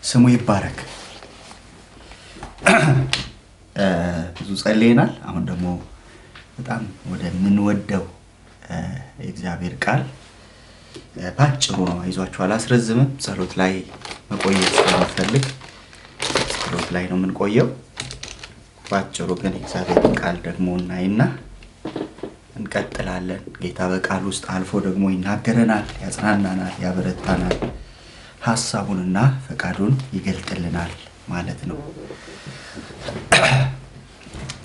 ስሙ ይባረክ። ብዙ ጸልየናል። አሁን ደግሞ በጣም ወደ ምንወደው የእግዚአብሔር ቃል ባጭሩ ነው አይዟችሁ አላስረዝምም። ጸሎት ላይ መቆየት ስለምፈልግ ጸሎት ላይ ነው የምንቆየው። ባጭሩ ግን የእግዚአብሔር ቃል ደግሞ እናይና እንቀጥላለን። ጌታ በቃል ውስጥ አልፎ ደግሞ ይናገረናል፣ ያጽናናናል፣ ያበረታናል፣ ሐሳቡንና ፈቃዱን ይገልጥልናል ማለት ነው።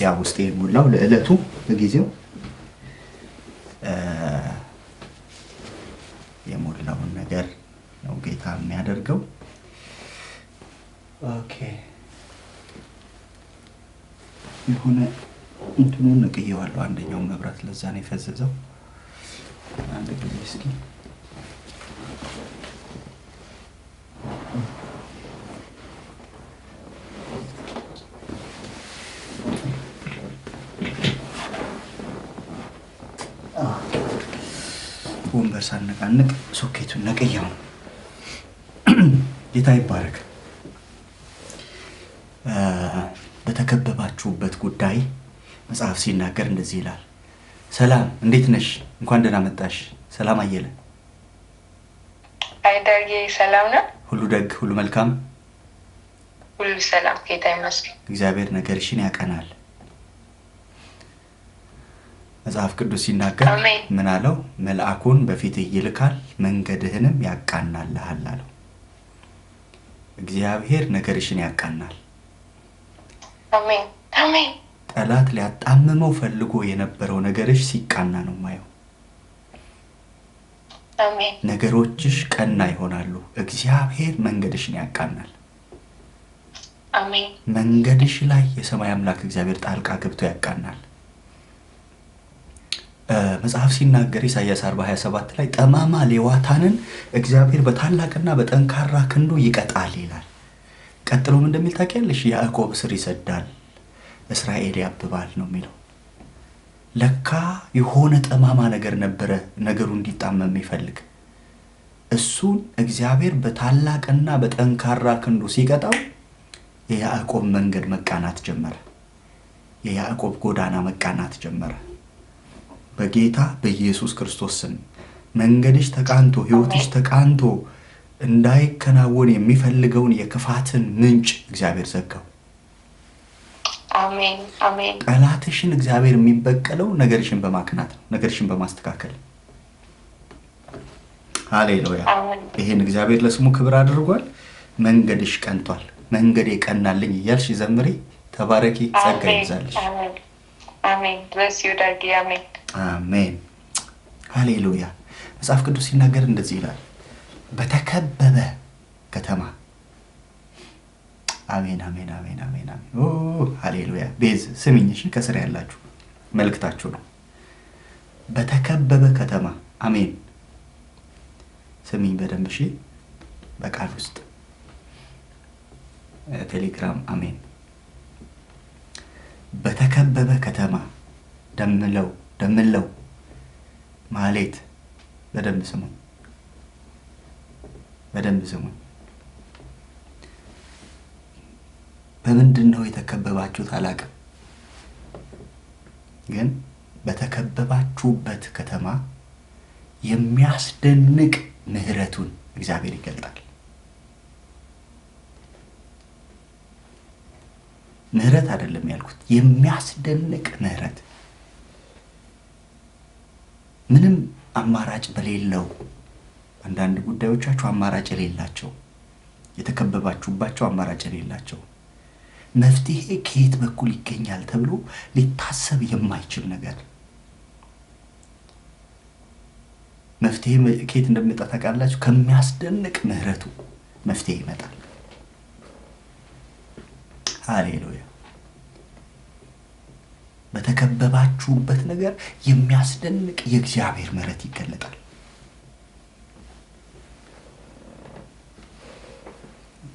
ያ ውስጥ የሞላው ለዕለቱ በጊዜው የሞላውን ነገር ነው ጌታ የሚያደርገው። ኦኬ የሆነ እንትኑን ነቅዬዋለሁ። አንደኛው መብራት ለዛ ነው የፈዘዘው። አንድ ጊዜ እስኪ ወንበር ሳነቃንቅ ሶኬቱን ነቅዬው ነው። ጌታ ይባረክ። በተከበባችሁበት ጉዳይ መጽሐፍ ሲናገር እንደዚህ ይላል። ሰላም እንዴት ነሽ? እንኳን ደህና መጣሽ። ሰላም አየለ። አይዳርጌ ሰላም ነው? ሁሉ ደግ፣ ሁሉ መልካም፣ ሁሉ ሰላም። ጌታ ይመስገን። እግዚአብሔር ነገርሽን ያቀናል። መጽሐፍ ቅዱስ ሲናገር ምን አለው? መልአኩን በፊትህ ይልካል መንገድህንም ያቃናልሃል አለው። እግዚአብሔር ነገርሽን ያቃናል። አሜን አሜን። ጠላት ሊያጣምመው ፈልጎ የነበረው ነገርሽ ሲቃና ነው ማየው። አሜን። ነገሮችሽ ቀና ይሆናሉ። እግዚአብሔር መንገድሽን ያቃናል። አሜን። መንገድሽ ላይ የሰማይ አምላክ እግዚአብሔር ጣልቃ ገብቶ ያቃናል። መጽሐፍ ሲናገር ኢሳይያስ 40:27 ላይ ጠማማ ሌዋታንን እግዚአብሔር በታላቅና በጠንካራ ክንዱ ይቀጣል ይላል። ቀጥሎም እንደሚል ታውቂያለሽ? ያዕቆብ ስር ይሰዳል፣ እስራኤል ያብባል ነው የሚለው። ለካ የሆነ ጠማማ ነገር ነበረ ነገሩ እንዲጣመም ይፈልግ። እሱን እግዚአብሔር በታላቅና በጠንካራ ክንዱ ሲቀጣው የያዕቆብ መንገድ መቃናት ጀመረ። የያዕቆብ ጎዳና መቃናት ጀመረ። በጌታ በኢየሱስ ክርስቶስ ስም መንገድሽ ተቃንቶ ሕይወትሽ ተቃንቶ እንዳይከናወን የሚፈልገውን የክፋትን ምንጭ እግዚአብሔር ዘጋው። አሜን አሜን። ጠላትሽን እግዚአብሔር የሚበቀለው ነገርሽን በማቅናት ነው፣ ነገርሽን በማስተካከል። ሃሌሉያ። ይሄን እግዚአብሔር ለስሙ ክብር አድርጓል። መንገድሽ ቀንቷል። መንገዴ ቀናልኝ እያልሽ ዘምሪ። ተባረኪ። ጸጋ ይብዛልሽ። አሜን። ድረስ ይውዳጊ። አሜን አሜን። ሃሌሉያ። መጽሐፍ ቅዱስ ሲናገር እንደዚህ ይላል፣ በተከበበ ከተማ። አሜን አሜን አሜን አሜን አሜን። ኦ ሃሌሉያ። ቤዝ ስሚኝሽ፣ ከስር ያላችሁ መልእክታችሁ ነው። በተከበበ ከተማ። አሜን። ስሚኝ በደንብ እሺ። በቃል ውስጥ ቴሌግራም። አሜን። በተከበበ ከተማ ደምለው ማሌት። በደንብ ስሙ፣ በደንብ ስሙ። በምንድን ነው የተከበባችሁት አላውቅም፣ ግን በተከበባችሁበት ከተማ የሚያስደንቅ ምሕረቱን እግዚአብሔር ይገልጣል። ምሕረት አይደለም ያልኩት፣ የሚያስደንቅ ምሕረት። ምንም አማራጭ በሌለው አንዳንድ ጉዳዮቻችሁ አማራጭ የሌላቸው፣ የተከበባችሁባቸው አማራጭ የሌላቸው፣ መፍትሄ ከየት በኩል ይገኛል ተብሎ ሊታሰብ የማይችል ነገር መፍትሄ ከየት እንደሚመጣ ታውቃላችሁ? ከሚያስደንቅ ምሕረቱ መፍትሄ ይመጣል። ሃሌሉያ። በተከበባችሁበት ነገር የሚያስደንቅ የእግዚአብሔር ምሕረት ይገለጣል።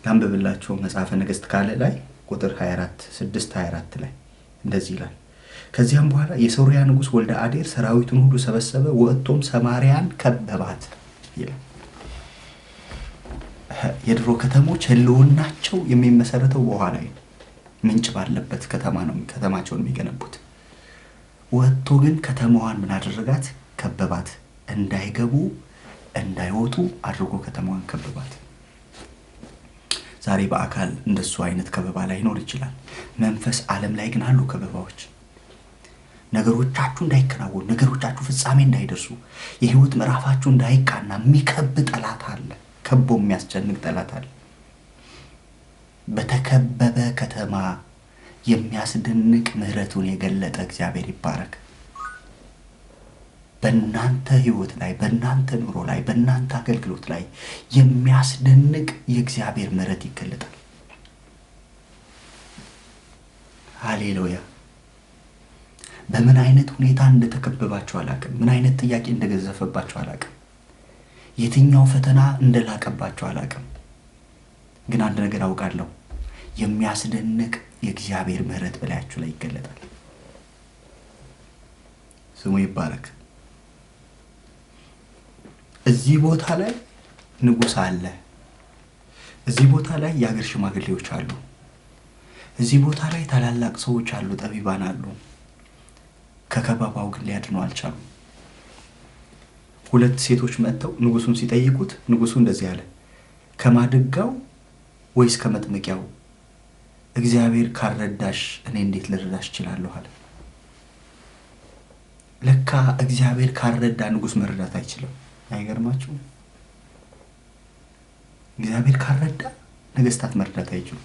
ላንብብላችሁ መጽሐፈ ነገሥት ካልዕ ላይ ቁጥር 6:24 ላይ እንደዚህ ይላል። ከዚያም በኋላ የሶርያ ንጉሥ ወልደ አዴር ሰራዊቱን ሁሉ ሰበሰበ፣ ወጥቶም ሰማርያን ከበባት ይላል። የድሮ ከተሞች ህልውናቸው የሚመሰረተው በውሃ ላይ ነው። ምንጭ ባለበት ከተማ ነው ከተማቸውን የሚገነቡት። ወጥቶ ግን ከተማዋን ምን አደረጋት? ከበባት። እንዳይገቡ እንዳይወጡ አድርጎ ከተማዋን ከበባት። ዛሬ በአካል እንደሱ አይነት ከበባ ላይኖር ይችላል። መንፈስ ዓለም ላይ ግን አሉ ከበባዎች። ነገሮቻችሁ እንዳይከናወኑ፣ ነገሮቻችሁ ፍጻሜ እንዳይደርሱ፣ የህይወት ምዕራፋችሁ እንዳይቃና የሚከብ ጠላት አለ። ከቦ የሚያስጨንቅ ጠላት አለ። በተከበበ ከተማ የሚያስደንቅ ምህረቱን የገለጠ እግዚአብሔር ይባረክ። በእናንተ ህይወት ላይ፣ በእናንተ ኑሮ ላይ፣ በእናንተ አገልግሎት ላይ የሚያስደንቅ የእግዚአብሔር ምህረት ይገለጣል። ሃሌሉያ። በምን አይነት ሁኔታ እንደተከበባችሁ አላቅም። ምን አይነት ጥያቄ እንደገዘፈባችሁ አላቅም። የትኛው ፈተና እንደላቀባችሁ አላቅም። ግን አንድ ነገር አውቃለሁ፣ የሚያስደንቅ የእግዚአብሔር ምህረት በላያችሁ ላይ ይገለጣል። ስሙ ይባረክ። እዚህ ቦታ ላይ ንጉሥ አለ። እዚህ ቦታ ላይ የሀገር ሽማግሌዎች አሉ። እዚህ ቦታ ላይ ታላላቅ ሰዎች አሉ፣ ጠቢባን አሉ። ከከበባው ግን ሊያድኑ አልቻሉም። ሁለት ሴቶች መጥተው ንጉሱን ሲጠይቁት ንጉሱ እንደዚህ አለ፣ ከማድጋው ወይስ ከመጥመቂያው? እግዚአብሔር ካልረዳሽ እኔ እንዴት ልረዳሽ እችላለሁ አለ። ለካ እግዚአብሔር ካልረዳ ንጉስ መረዳት አይችልም። አይገርማችሁም? እግዚአብሔር ካልረዳ ነገስታት መረዳት አይችሉም።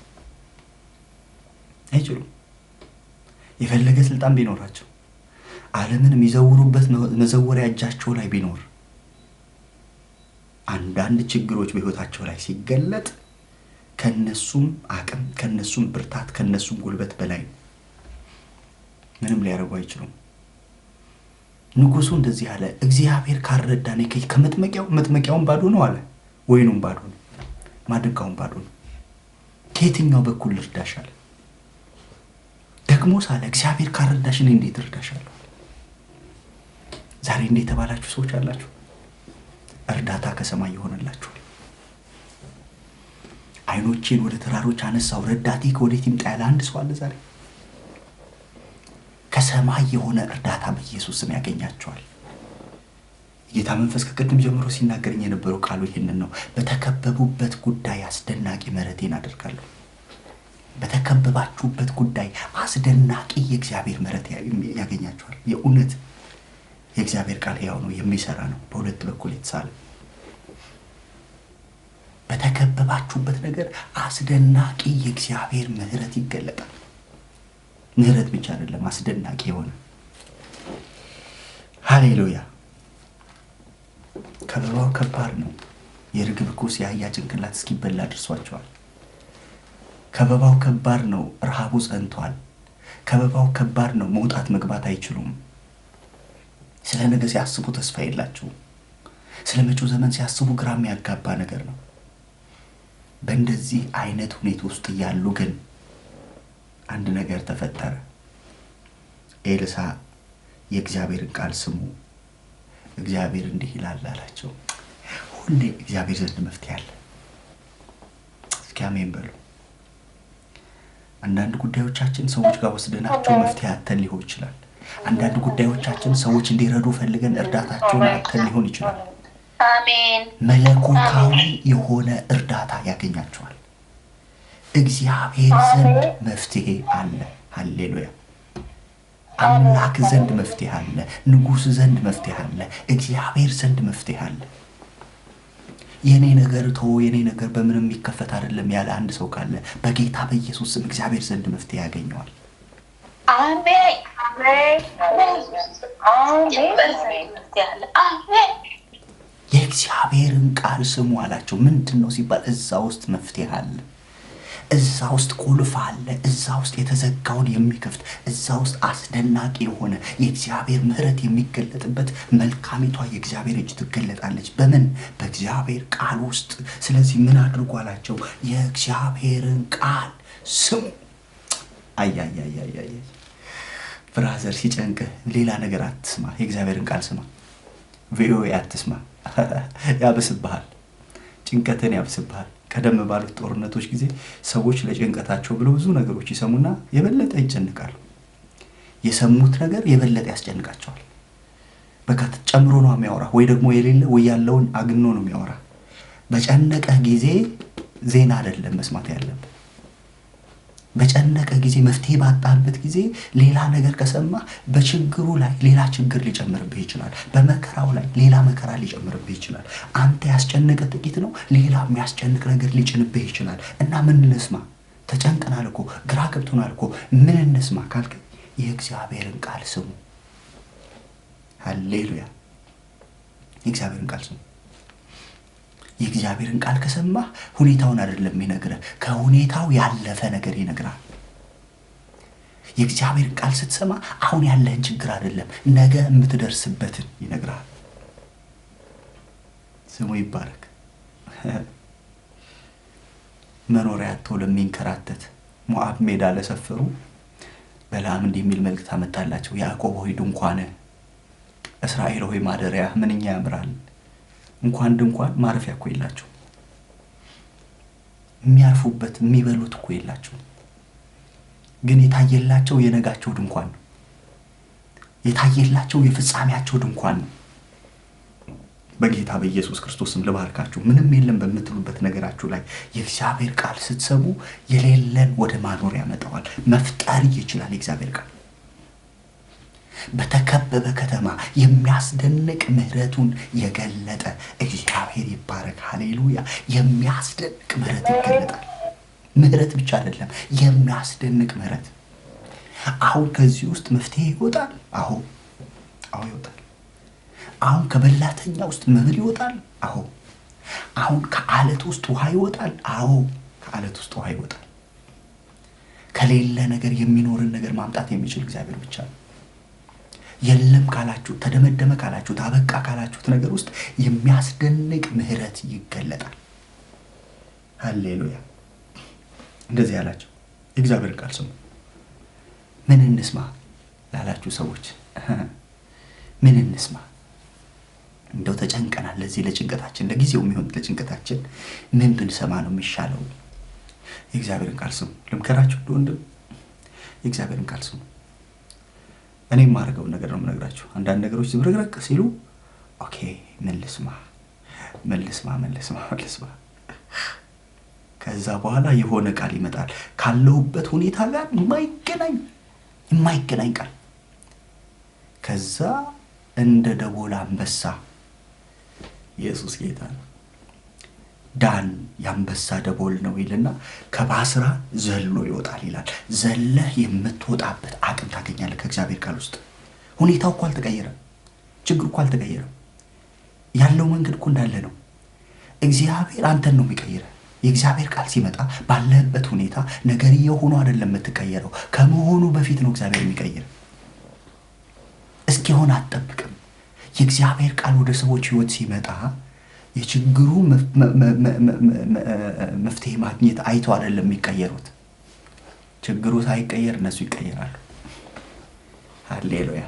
የፈለገ ስልጣን ቢኖራቸው፣ ዓለምን የሚዘውሩበት መዘወሪያ እጃቸው ላይ ቢኖር፣ አንዳንድ ችግሮች በህይወታቸው ላይ ሲገለጥ ከነሱም አቅም፣ ከነሱም ብርታት፣ ከነሱም ጉልበት በላይ ምንም ሊያደርጉ አይችሉም። ንጉሱ እንደዚህ አለ፣ እግዚአብሔር ካልረዳን መጥመቂያውን ባዶ ነው አለ፣ ወይኑም ባዶ ነው፣ ማድጋውን ባዶ ነው፣ ከየትኛው በኩል ልርዳሽ አለ። ደግሞ ሳለ እግዚአብሔር ካልረዳሽ እኔ እንዴት እርዳሻለሁ? ዛሬ እንዴት ተባላችሁ ሰዎች አላችሁ? እርዳታ ከሰማይ ይሆንላችሁ። አይኖቼን ወደ ተራሮች አነሳው፣ ረዳቴ ከወዴት ይምጣ ያለ አንድ ሰው አለ ዛሬ። ከሰማይ የሆነ እርዳታ በኢየሱስ ስም ያገኛቸዋል። ጌታ መንፈስ ከቅድም ጀምሮ ሲናገረኝ የነበረው ቃሉ ይሄንን ነው። በተከበቡበት ጉዳይ አስደናቂ ምህረቴን አደርጋለሁ። በተከበባችሁበት ጉዳይ አስደናቂ የእግዚአብሔር ምህረት ያገኛቸዋል። የእውነት የእግዚአብሔር ቃል ሕያው ነው፣ የሚሰራ ነው፣ በሁለት በኩል የተሳለ። በተከበባችሁበት ነገር አስደናቂ የእግዚአብሔር ምህረት ይገለጣል። ምህረት ብቻ አይደለም፣ አስደናቂ የሆነ ሃሌሉያ። ከበባው ከባድ ነው። የርግብ ኩስ የአህያ ጭንቅላት እስኪበላ ደርሷቸዋል። ከበባው ከባድ ነው። ረሃቡ ጸንቷል። ከበባው ከባድ ነው። መውጣት መግባት አይችሉም። ስለ ነገ ሲያስቡ ተስፋ የላቸውም። ስለ መጪው ዘመን ሲያስቡ ግራ የሚያጋባ ነገር ነው። በእንደዚህ አይነት ሁኔታ ውስጥ እያሉ ግን አንድ ነገር ተፈጠረ። ኤልሳ የእግዚአብሔርን ቃል ስሙ፣ እግዚአብሔር እንዲህ ይላል አላቸው። ሁሌ እግዚአብሔር ዘንድ መፍትሄ አለ። እስኪ አሜን በሉ። አንዳንድ ጉዳዮቻችን ሰዎች ጋር ወስደናቸው መፍትሄ አተን ሊሆን ይችላል። አንዳንድ ጉዳዮቻችን ሰዎች እንዲረዱ ፈልገን እርዳታቸውን አተን ሊሆን ይችላል። አሜን። መለኮታዊ የሆነ እርዳታ ያገኛቸዋል። እግዚአብሔር ዘንድ መፍትሄ አለ። ሃሌሉያ። አምላክ ዘንድ መፍትሄ አለ። ንጉሥ ዘንድ መፍትሄ አለ። እግዚአብሔር ዘንድ መፍትሄ አለ። የኔ ነገር የኔ ነገር በምንም የሚከፈት አይደለም ያለ አንድ ሰው ካለ በጌታ በኢየሱስ ስም እግዚአብሔር ዘንድ መፍትሄ ያገኘዋል። አሜን። የእግዚአብሔርን ቃል ስሙ አላቸው። ምንድነው ሲባል እዛ ውስጥ መፍትሄ አለ። እዛ ውስጥ ቁልፍ አለ። እዛ ውስጥ የተዘጋውን የሚከፍት፣ እዛ ውስጥ አስደናቂ የሆነ የእግዚአብሔር ምህረት የሚገለጥበት መልካሚቷ የእግዚአብሔር እጅ ትገለጣለች። በምን? በእግዚአብሔር ቃል ውስጥ። ስለዚህ ምን አድርጉ አላቸው? የእግዚአብሔርን ቃል ስሙ። አያያያያያ ብራዘር፣ ሲጨንቅህ ሌላ ነገር አትስማ፣ የእግዚአብሔርን ቃል ስማ። ቪኦኤ አትስማ፣ ያብስብሃል፣ ጭንቀትን ያብስብሃል። ቀደም ባሉት ጦርነቶች ጊዜ ሰዎች ለጭንቀታቸው ብለው ብዙ ነገሮች ይሰሙና የበለጠ ይጨንቃሉ። የሰሙት ነገር የበለጠ ያስጨንቃቸዋል። በቃ ጨምሮ ነው የሚያወራ ወይ ደግሞ የሌለ ወይ ያለውን አግኖ ነው የሚያወራ። በጨነቀህ ጊዜ ዜና አይደለም መስማት ያለብህ። በጨነቀ ጊዜ መፍትሄ ባጣበት ጊዜ ሌላ ነገር ከሰማ በችግሩ ላይ ሌላ ችግር ሊጨምርብህ ይችላል። በመከራው ላይ ሌላ መከራ ሊጨምርብህ ይችላል። አንተ ያስጨነቀ ጥቂት ነው፣ ሌላ የሚያስጨንቅ ነገር ሊጭንብህ ይችላል። እና ምን እንስማ? ተጨንቀናል እኮ ግራ ገብቶናል እኮ ምን እንስማ ካልክ የእግዚአብሔርን ቃል ስሙ። ሃሌሉያ! የእግዚአብሔርን ቃል ስሙ። የእግዚአብሔርን ቃል ከሰማህ ሁኔታውን አይደለም ይነግርህ፣ ከሁኔታው ያለፈ ነገር ይነግራል። የእግዚአብሔርን ቃል ስትሰማ አሁን ያለህን ችግር አይደለም ነገ የምትደርስበትን ይነግራል። ስሙ ይባረክ። መኖሪያ አጥቶ ለሚንከራተት ሞዓብ ሜዳ ለሰፈሩ በለዓም እንዲህ የሚል መልእክት አመጣላቸው። ያዕቆብ ሆይ ድንኳን፣ እስራኤል ሆይ ማደሪያ ምንኛ ያምራል። እንኳን ድንኳን ማረፊያ እኮ የላቸው፣ የሚያርፉበት የሚበሉት እኮ የላቸው። ግን የታየላቸው የነጋቸው ድንኳን ነው። የታየላቸው የፍጻሜያቸው ድንኳን ነው። በጌታ በኢየሱስ ክርስቶስም ልባርካችሁ። ምንም የለም በምትሉበት ነገራችሁ ላይ የእግዚአብሔር ቃል ስትሰሙ የሌለን ወደ ማኖር ያመጣዋል። መፍጠር ይችላል የእግዚአብሔር ቃል። በተከበበ ከተማ የሚያስደንቅ ምህረቱን የገለጠ እግዚአብሔር ይባረክ። ሃሌሉያ! የሚያስደንቅ ምህረት ይገለጣል። ምህረት ብቻ አይደለም፣ የሚያስደንቅ ምህረት። አሁን ከዚህ ውስጥ መፍትሄ ይወጣል። አዎ ይወጣል። አሁን ከበላተኛ ውስጥ መብል ይወጣል። አሁን ከአለት ውስጥ ውሃ ይወጣል። ከአለት ውስጥ ውሃ ይወጣል። ከሌለ ነገር የሚኖርን ነገር ማምጣት የሚችል እግዚአብሔር ብቻ ነው። የለም ካላችሁ፣ ተደመደመ ካላችሁ፣ ታበቃ ካላችሁት ነገር ውስጥ የሚያስደንቅ ምህረት ይገለጣል። ሃሌሉያ! እንደዚህ ያላቸው የእግዚአብሔር ቃል ስሙ። ምን እንስማ ላላችሁ ሰዎች ምን እንስማ? እንደው ተጨንቀናል። ለዚህ ለጭንቀታችን ለጊዜው የሚሆን ለጭንቀታችን ምን ብንሰማ ነው የሚሻለው? የእግዚአብሔርን ቃል ስሙ። ልምከራችሁ ወንድም፣ የእግዚአብሔርን ቃል ስሙ። እኔ የማደርገውን ነገር ነው የምነግራችሁ። አንዳንድ ነገሮች ዝብርቅርቅ ሲሉ ኦኬ ምን ልስማ። ከዛ በኋላ የሆነ ቃል ይመጣል ካለሁበት ሁኔታ ጋር የማይገናኝ ቃል። ከዛ እንደ ደቦል አንበሳ፣ ኢየሱስ ጌታ ነው። ዳን የአንበሳ ደቦል ነው ይልና ከባስራ ዘሎ ይወጣል ይላል። ዘለህ የምትወጣበት አቅም ታገኛለህ ከእግዚአብሔር ቃል ውስጥ። ሁኔታው እኮ አልተቀየረም፣ ችግር እኮ አልተቀየረም። ያለው መንገድ እኮ እንዳለ ነው። እግዚአብሔር አንተን ነው የሚቀይረው። የእግዚአብሔር ቃል ሲመጣ ባለህበት ሁኔታ ነገርየው ሆኖ አይደለም የምትቀየረው፣ ከመሆኑ በፊት ነው እግዚአብሔር የሚቀይረው። እስኪሆን አትጠብቅም። የእግዚአብሔር ቃል ወደ ሰዎች ህይወት ሲመጣ የችግሩ መፍትሄ ማግኘት አይተው አይደለም የሚቀየሩት። ችግሩ ሳይቀየር እነሱ ይቀየራሉ። ሃሌሉያ!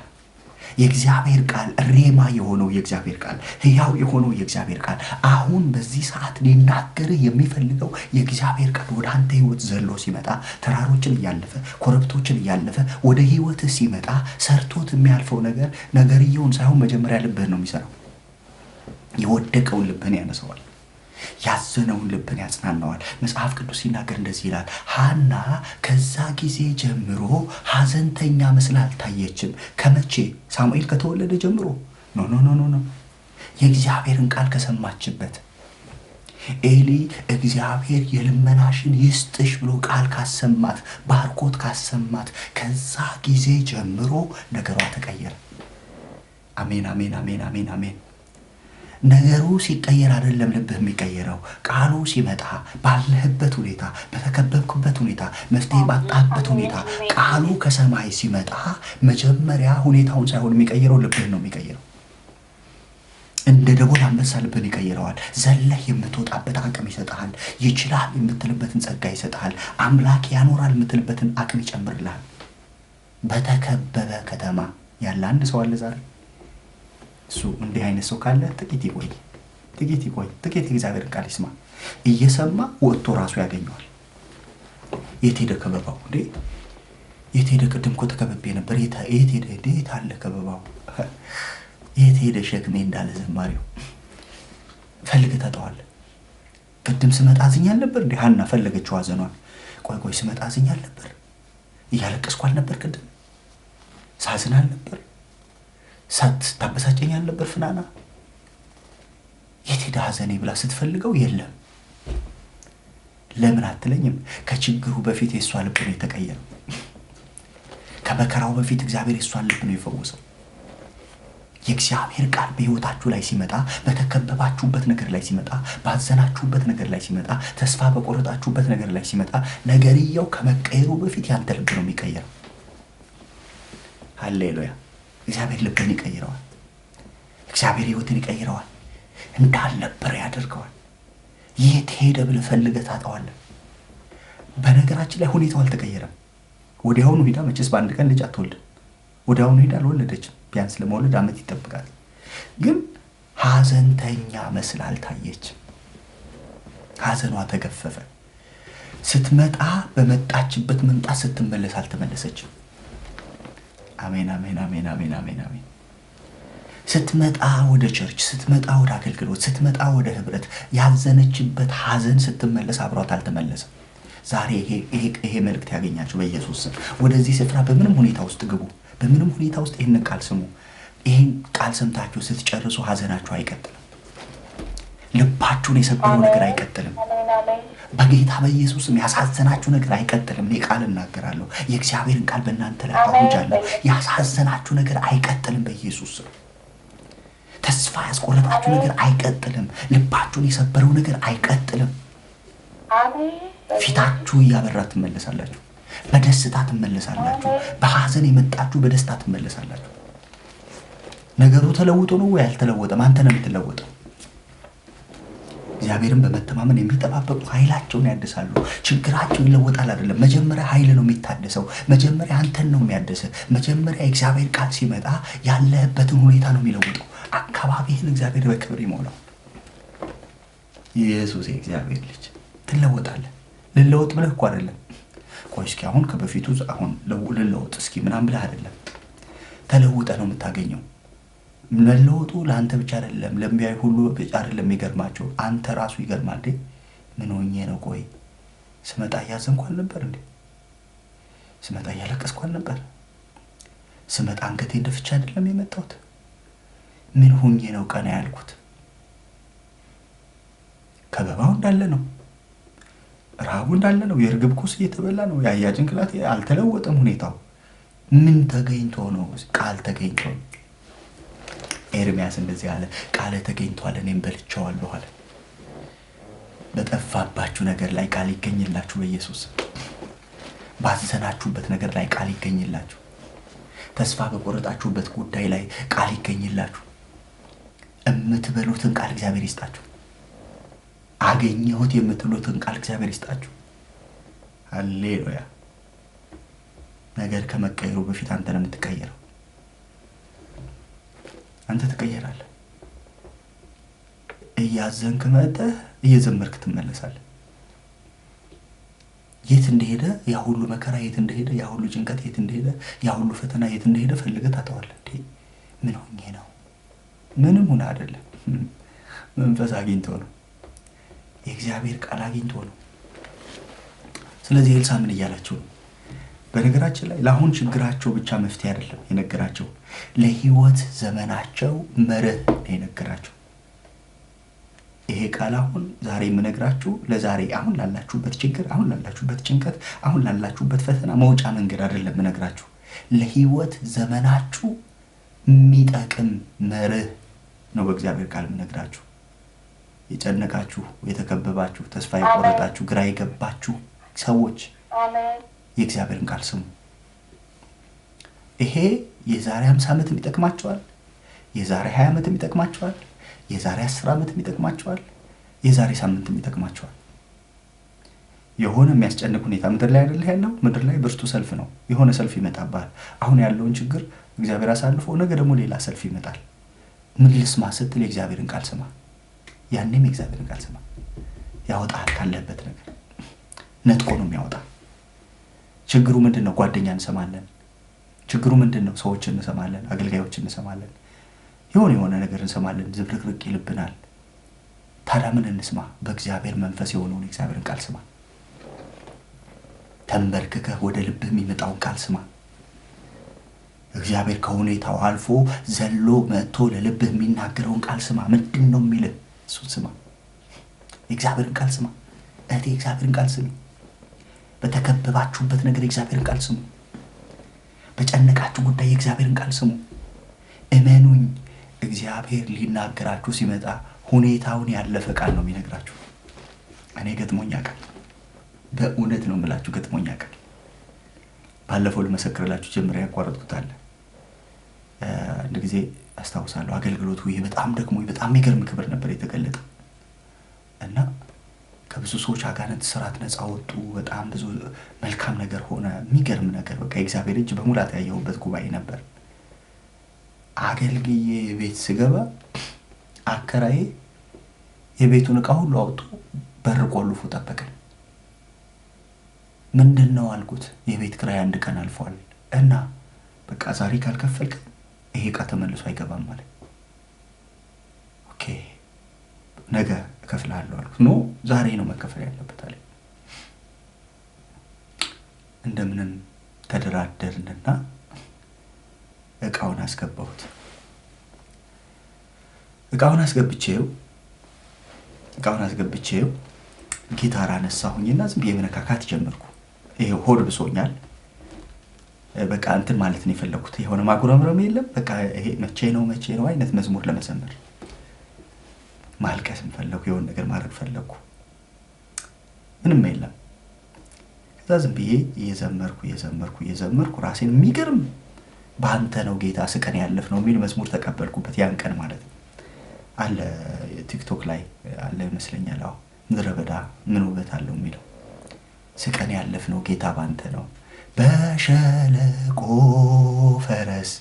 የእግዚአብሔር ቃል ሬማ የሆነው የእግዚአብሔር ቃል፣ ህያው የሆነው የእግዚአብሔር ቃል አሁን በዚህ ሰዓት ሊናገርህ የሚፈልገው የእግዚአብሔር ቃል ወደ አንተ ህይወት ዘሎ ሲመጣ፣ ተራሮችን እያለፈ ኮረብቶችን እያለፈ ወደ ህይወት ሲመጣ ሰርቶት የሚያልፈው ነገርየውን ሳይሆን መጀመሪያ ልብህን ነው የሚሰራው። የወደቀውን ልብህን ያነሳዋል። ያዘነውን ልብን ያጽናናዋል። መጽሐፍ ቅዱስ ሲናገር እንደዚህ ይላል፣ ሐና ከዛ ጊዜ ጀምሮ ሐዘንተኛ መስላ አልታየችም። ከመቼ? ሳሙኤል ከተወለደ ጀምሮ። ኖ የእግዚአብሔርን ቃል ከሰማችበት። ኤሊ እግዚአብሔር የልመናሽን ይስጥሽ ብሎ ቃል ካሰማት፣ ባርኮት ካሰማት ከዛ ጊዜ ጀምሮ ነገሯ ተቀየረ። አሜን። ነገሩ ሲቀየር አይደለም ልብህ የሚቀየረው። ቃሉ ሲመጣ ባለህበት ሁኔታ፣ በተከበብክበት ሁኔታ፣ መፍትሄ ባጣበት ሁኔታ ቃሉ ከሰማይ ሲመጣ መጀመሪያ ሁኔታውን ሳይሆን የሚቀየረው ልብህን ነው የሚቀየረው። እንደ ደቦል አንበሳ ልብህን ይቀይረዋል። ዘለህ የምትወጣበት አቅም ይሰጥሃል። ይችላል የምትልበትን ጸጋ ይሰጥሃል። አምላክ ያኖራል የምትልበትን አቅም ይጨምርልሃል። በተከበበ ከተማ ያለ አንድ ሰው አለ ዛሬ። እሱ እንዲህ አይነት ሰው ካለ ጥቂት ይቆይ። ጥቂት የእግዚአብሔርን ቃል ይስማ። እየሰማ ወጥቶ ራሱ ያገኘዋል። የት ሄደ ከበባው እንዴ? የት ሄደ? ቅድም እኮ ተከብቤ ነበር። የት ሄደ? እንዴት አለ ከበባው? የት ሄደ ሸክሜ እንዳለ ዘማሪው። ፈልገህ ታጣዋለህ። ቅድም ስመጣ አዝኛል ነበር እንዴ? ሀና ፈለገችው ሐዘኗን። ቆይ ስመጣ አዝኛል ነበር፣ እያለቀስኩ አልነበር? ቅድም ሳዝን አልነበር? ታበሳጨኝ አልነበር? ፍናና የት ሄደ ሐዘኔ ብላ ስትፈልገው የለም። ለምን አትለኝም? ከችግሩ በፊት የሷ ልብ ነው የተቀየረው። ከመከራው በፊት እግዚአብሔር የሷን ልብ ነው የፈወሰው። የእግዚአብሔር ቃል በሕይወታችሁ ላይ ሲመጣ፣ በተከበባችሁበት ነገር ላይ ሲመጣ፣ ባዘናችሁበት ነገር ላይ ሲመጣ፣ ተስፋ በቆረጣችሁበት ነገር ላይ ሲመጣ፣ ነገርየው ከመቀየሩ በፊት ያንተ ልብ ነው የሚቀየረው። ሃሌሉያ! እግዚአብሔር ልብን ይቀይረዋል። እግዚአብሔር ሕይወትን ይቀይረዋል። እንዳልነበረ ያደርገዋል። የት ሄደ ብለህ ፈልገህ ታጣዋለህ። በነገራችን ላይ ሁኔታው አልተቀየረም። ወዲያውኑ ሄዳ መቼስ በአንድ ቀን ልጅ አትወልድም። ወዲያውኑ ሄዳ አልወለደችም። ቢያንስ ለመውለድ ዓመት ይጠብቃል። ግን ሐዘንተኛ መስላ አልታየችም። ሐዘኗ ተገፈፈ። ስትመጣ በመጣችበት መምጣት፣ ስትመለስ አልተመለሰችም። አሜን አሜን አሜን አሜን አሜን አሜን። ስትመጣ ወደ ቸርች፣ ስትመጣ ወደ አገልግሎት፣ ስትመጣ ወደ ህብረት፣ ያዘነችበት ሐዘን ስትመለስ አብሯት አልተመለሰም። ዛሬ ይሄ መልእክት ያገኛችሁ በኢየሱስ ስም። ወደዚህ ስፍራ በምንም ሁኔታ ውስጥ ግቡ። በምንም ሁኔታ ውስጥ ይህንን ቃል ስሙ። ይህን ቃል ሰምታችሁ ስትጨርሱ ሐዘናችሁ አይቀጥልም። ልባችሁን የሰበረው ነገር አይቀጥልም። በጌታ በኢየሱስ ስም ያሳዘናችሁ ነገር አይቀጥልም። እኔ ቃል እናገራለሁ። የእግዚአብሔርን ቃል በእናንተ ላይ አውጃለሁ። ያሳዘናችሁ ነገር አይቀጥልም በኢየሱስ ስም። ተስፋ ያስቆረጣችሁ ነገር አይቀጥልም። ልባችሁን የሰበረው ነገር አይቀጥልም። ፊታችሁ እያበራ ትመለሳላችሁ። በደስታ ትመለሳላችሁ። በሐዘን የመጣችሁ በደስታ ትመለሳላችሁ። ነገሩ ተለውጦ ነው ወይ አልተለወጠም? አንተ ነው የምትለወጠው። እግዚአብሔርን በመተማመን የሚጠባበቁ ኃይላቸውን ያድሳሉ። ችግራቸው ይለወጣል አይደለም። መጀመሪያ ኃይል ነው የሚታደሰው። መጀመሪያ አንተን ነው የሚያድስህ። መጀመሪያ የእግዚአብሔር ቃል ሲመጣ ያለህበትን ሁኔታ ነው የሚለውጠው። አካባቢህን እግዚአብሔር በክብር ይሞላው። ኢየሱስ የእግዚአብሔር ልጅ ትለወጣለህ። ልለወጥ ብለህ እኮ አይደለም። ቆይ እስኪ አሁን ከበፊቱ አሁን ልለወጥ እስኪ ምናምን ብለህ አይደለም። ተለውጠህ ነው የምታገኘው። መለወጡ ለአንተ ብቻ አይደለም፣ ለሚያዩ ሁሉ ብቻ አይደለም የሚገርማቸው። አንተ ራሱ ይገርማል። እንዴ ምን ሆኜ ነው? ቆይ ስመጣ እያዘንኩ አልነበር እንዴ? ስመጣ እያለቀስኩ አልነበር? ስመጣ አንገቴን ደፍቼ አይደለም የመጣሁት? ምን ሆኜ ነው ቀና ያልኩት? ከበባው እንዳለ ነው፣ ረሃቡ እንዳለ ነው፣ የርግብ ኩስ እየተበላ ነው፣ የአህያ ጭንቅላት አልተለወጠም ሁኔታው። ምን ተገኝቶ ነው? ቃል ተገኝቶ ነው። ኤርሚያስ እንደዚህ አለ፣ ቃል ተገኝቷል እኔም በልቼዋለሁ አለ። በጠፋባችሁ ነገር ላይ ቃል ይገኝላችሁ በኢየሱስ። ባዘናችሁበት ነገር ላይ ቃል ይገኝላችሁ። ተስፋ በቆረጣችሁበት ጉዳይ ላይ ቃል ይገኝላችሁ። የምትበሉትን ቃል እግዚአብሔር ይስጣችሁ። አገኘሁት የምትሉትን ቃል እግዚአብሔር ይስጣችሁ። ሃሌሉያ። ነገር ከመቀየሩ በፊት አንተ ነው የምትቀየረው። አንተ ትቀየራለህ። እያዘንክ መጥተህ እየዘመርክ ትመለሳለህ። የት እንደሄደ ያ ሁሉ መከራ፣ የት እንደሄደ ያ ሁሉ ጭንቀት፣ የት እንደሄደ ያ ሁሉ ፈተና፣ የት እንደሄደ ፈልገህ ታጠዋለህ። እንዴ ምን ሆኜ ነው? ምንም ሆነ አይደለም። መንፈስ አግኝቶ ነው። የእግዚአብሔር ቃል አግኝቶ ነው። ስለዚህ ኤልሳ ምን እያላቸው ነው? በነገራችን ላይ ለአሁን ችግራቸው ብቻ መፍትሄ አይደለም የነገራቸው፣ ለህይወት ዘመናቸው መርህ ነው የነገራቸው። ይሄ ቃል አሁን ዛሬ የምነግራችሁ ለዛሬ አሁን ላላችሁበት ችግር፣ አሁን ላላችሁበት ጭንቀት፣ አሁን ላላችሁበት ፈተና መውጫ መንገድ አይደለም የምነግራችሁ። ለህይወት ዘመናችሁ የሚጠቅም መርህ ነው በእግዚአብሔር ቃል የምነግራችሁ። የጨነቃችሁ፣ የተከበባችሁ፣ ተስፋ የቆረጣችሁ፣ ግራ የገባችሁ ሰዎች የእግዚአብሔርን ቃል ስሙ። ይሄ የዛሬ 50 ዓመትም ይጠቅማቸዋል፣ የዛሬ 20 ዓመትም ይጠቅማቸዋል፣ የዛሬ 10 ዓመትም ይጠቅማቸዋል፣ የዛሬ ሳምንትም ይጠቅማቸዋል። የሆነ የሚያስጨንቅ ሁኔታ ምድር ላይ አይደል ያለው? ምድር ላይ ብርቱ ሰልፍ ነው። የሆነ ሰልፍ ይመጣባል። አሁን ያለውን ችግር እግዚአብሔር አሳልፎ ነገ ደግሞ ሌላ ሰልፍ ይመጣል። ምን ልስማ ስትል የእግዚአብሔርን ቃል ስማ። ያኔም የእግዚአብሔርን ቃል ስማ። ያወጣል ካለበት ነገር ነጥቆ ነው የሚያወጣ። ችግሩ ምንድነው? ጓደኛ እንሰማለን። ችግሩ ምንድነው? ሰዎችን እንሰማለን፣ አገልጋዮችን እንሰማለን፣ የሆነ ነገር እንሰማለን፣ ዝብርቅርቅ ይልብናል። ታዲያ ምን እንስማ? በእግዚአብሔር መንፈስ የሆነውን እግዚአብሔርን ቃል ስማ። ተንበርክከህ ወደ ልብህ የሚመጣውን ቃል ስማ። እግዚአብሔር ከሁኔታው አልፎ ዘሎ መጥቶ ለልብህ የሚናገረውን ቃል ስማ። ምንድነው የሚልህ? እሱን ስማ። የእግዚአብሔርን ቃል ስማ። እህቴ የእግዚአብሔርን ቃል ስሚ። በተከበባችሁበት ነገር የእግዚአብሔርን ቃል ስሙ። በጨነቃችሁ ጉዳይ የእግዚአብሔርን ቃል ስሙ። እመኑኝ፣ እግዚአብሔር ሊናገራችሁ ሲመጣ ሁኔታውን ያለፈ ቃል ነው የሚነግራችሁ። እኔ ገጥሞኛ ቃል በእውነት ነው የምላችሁ፣ ገጥሞኛ ቃል። ባለፈው ልመሰክርላችሁ ጀምሬ ያቋረጥኩት አለ። አንድ ጊዜ አስታውሳለሁ፣ አገልግሎቱ ይሄ በጣም ደግሞ በጣም የሚገርም ክብር ነበር የተገለጠ እና ከብዙ ሰዎች አጋንንት ስራት ነፃ ወጡ። በጣም ብዙ መልካም ነገር ሆነ። የሚገርም ነገር በቃ የእግዚአብሔር እጅ በሙላት ያየሁበት ጉባኤ ነበር። አገልግዬ ቤት ስገባ አከራዬ የቤቱን ዕቃ ሁሉ አውጥቶ በር ቆልፎ ጠበቀኝ። ምንድነው አልኩት። የቤት ኪራይ 1 ቀን አልፏል እና በቃ ዛሬ ካልከፈልክ ይሄ ዕቃ ተመልሶ አይገባም ማለት። ኦኬ ነገ እከፍልሃለሁ አልኩት። ኖ ዛሬ ነው መከፈል ያለበት አለ። እንደምንም ተደራደርንና ዕቃውን አስገባሁት። ዕቃውን አስገብቼው ጊታር አነሳሁኝና ዝም ብዬ መነካካት ጀመርኩ። ይሄ ሆድ ብሶኛል። በቃ እንትን ማለት ነው የፈለኩት። የሆነ ማጉረምረም የለም። በቃ ይሄ መቼ ነው አይነት መዝሙር ለመዘመር ማልቀስም ፈለኩ። የሆነ ነገር ማድረግ ፈለኩ። ምንም የለም። ከዛ ዝም ብዬ እየዘመርኩ ራሴን የሚገርም በአንተ ነው ጌታ ስቀን ያለፍነው የሚል መዝሙር ተቀበልኩበት። ያን ቀን ማለት ነው አለ ቲክቶክ ላይ አለ ይመስለኛል። አዎ ምድረ በዳ ምን ውበት አለው የሚለው ስቀን ያለፍነው ጌታ ባንተ ነው። በሸለቆ ፈረስ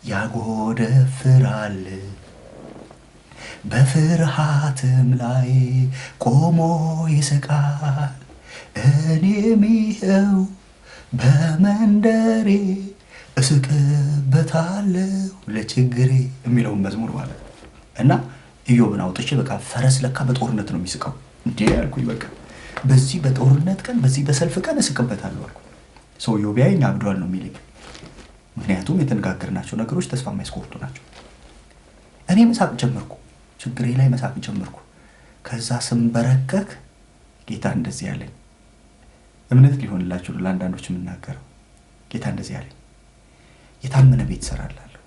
ያጎደፍራል፣ በፍርሃትም ላይ ቆሞ ይስቃል። እኔም ይኸው በመንደሬ እስቅበታለሁ ለችግሬ የሚለውን መዝሙር ማለት ነው። እና ኢዮብን አውጥቼ በቃ ፈረስ ለካ በጦርነት ነው የሚስቀው እንዴ አልኩኝ። በቃ በዚህ በጦርነት ቀን በዚህ በሰልፍ ቀን እስቅበታለሁ አልኩ። ሰውየው ቢያየኝ አብዷል ነው የሚለኝ። ምክንያቱም የተነጋገርናቸው ነገሮች ተስፋ የማያስቆርጡ ናቸው። እኔ መሳቅ ጀመርኩ፣ ችግሬ ላይ መሳቅ ጀመርኩ። ከዛ ስንበረከክ ጌታ እንደዚህ ያለኝ፣ እምነት ሊሆንላችሁ ለአንዳንዶች የምናገረው ጌታ እንደዚህ ያለኝ፣ የታመነ ቤት እሰራላለሁ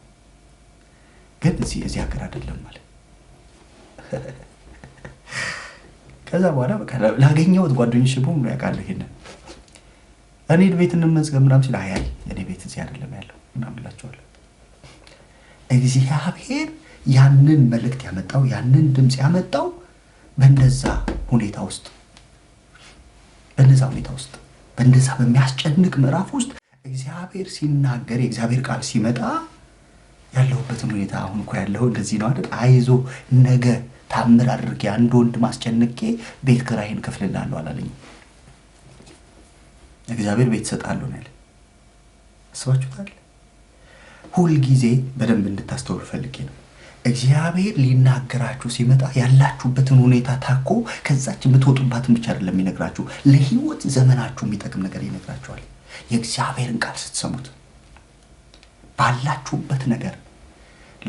ግን እዚህ ሀገር አይደለም ማለት። ከዛ በኋላ በቃ ላገኘሁት ጓደኞች በሙሉ ያውቃሉ ይሄንን። እኔ ቤት እንመዝገብ ምናምን ሲል አይ እኔ ቤት እዚህ አይደለም ያለው ምናምን እላቸዋለሁ። እግዚአብሔር ያንን መልእክት ያመጣው ያንን ድምፅ ያመጣው በእንደዛ ሁኔታ ውስጥ በእንደዛ በሚያስጨንቅ ምዕራፍ ውስጥ እግዚአብሔር ሲናገር የእግዚአብሔር ቃል ሲመጣ ያለሁበትን ሁኔታ አሁን እኮ ያለው እንደዚህ ነው አይደል? አይዞ ነገ ታምር አድርጌ አንድ ወንድ ማስጨንቄ ቤት ኪራይን ከፍልላለሁ አላለኝ። እግዚአብሔር ቤት ሰጣለሁ ነው ያለ። አስባችሁታል? ሁል ጊዜ በደንብ እንድታስተውሉ ፈልጌ ነው። እግዚአብሔር ሊናገራችሁ ሲመጣ ያላችሁበትን ሁኔታ ታኮ ከዛች የምትወጡባትን ብቻ አይደለም የሚነግራችሁ፣ ለህይወት ዘመናችሁ የሚጠቅም ነገር ይነግራችኋል። የእግዚአብሔርን ቃል ስትሰሙት ባላችሁበት ነገር፣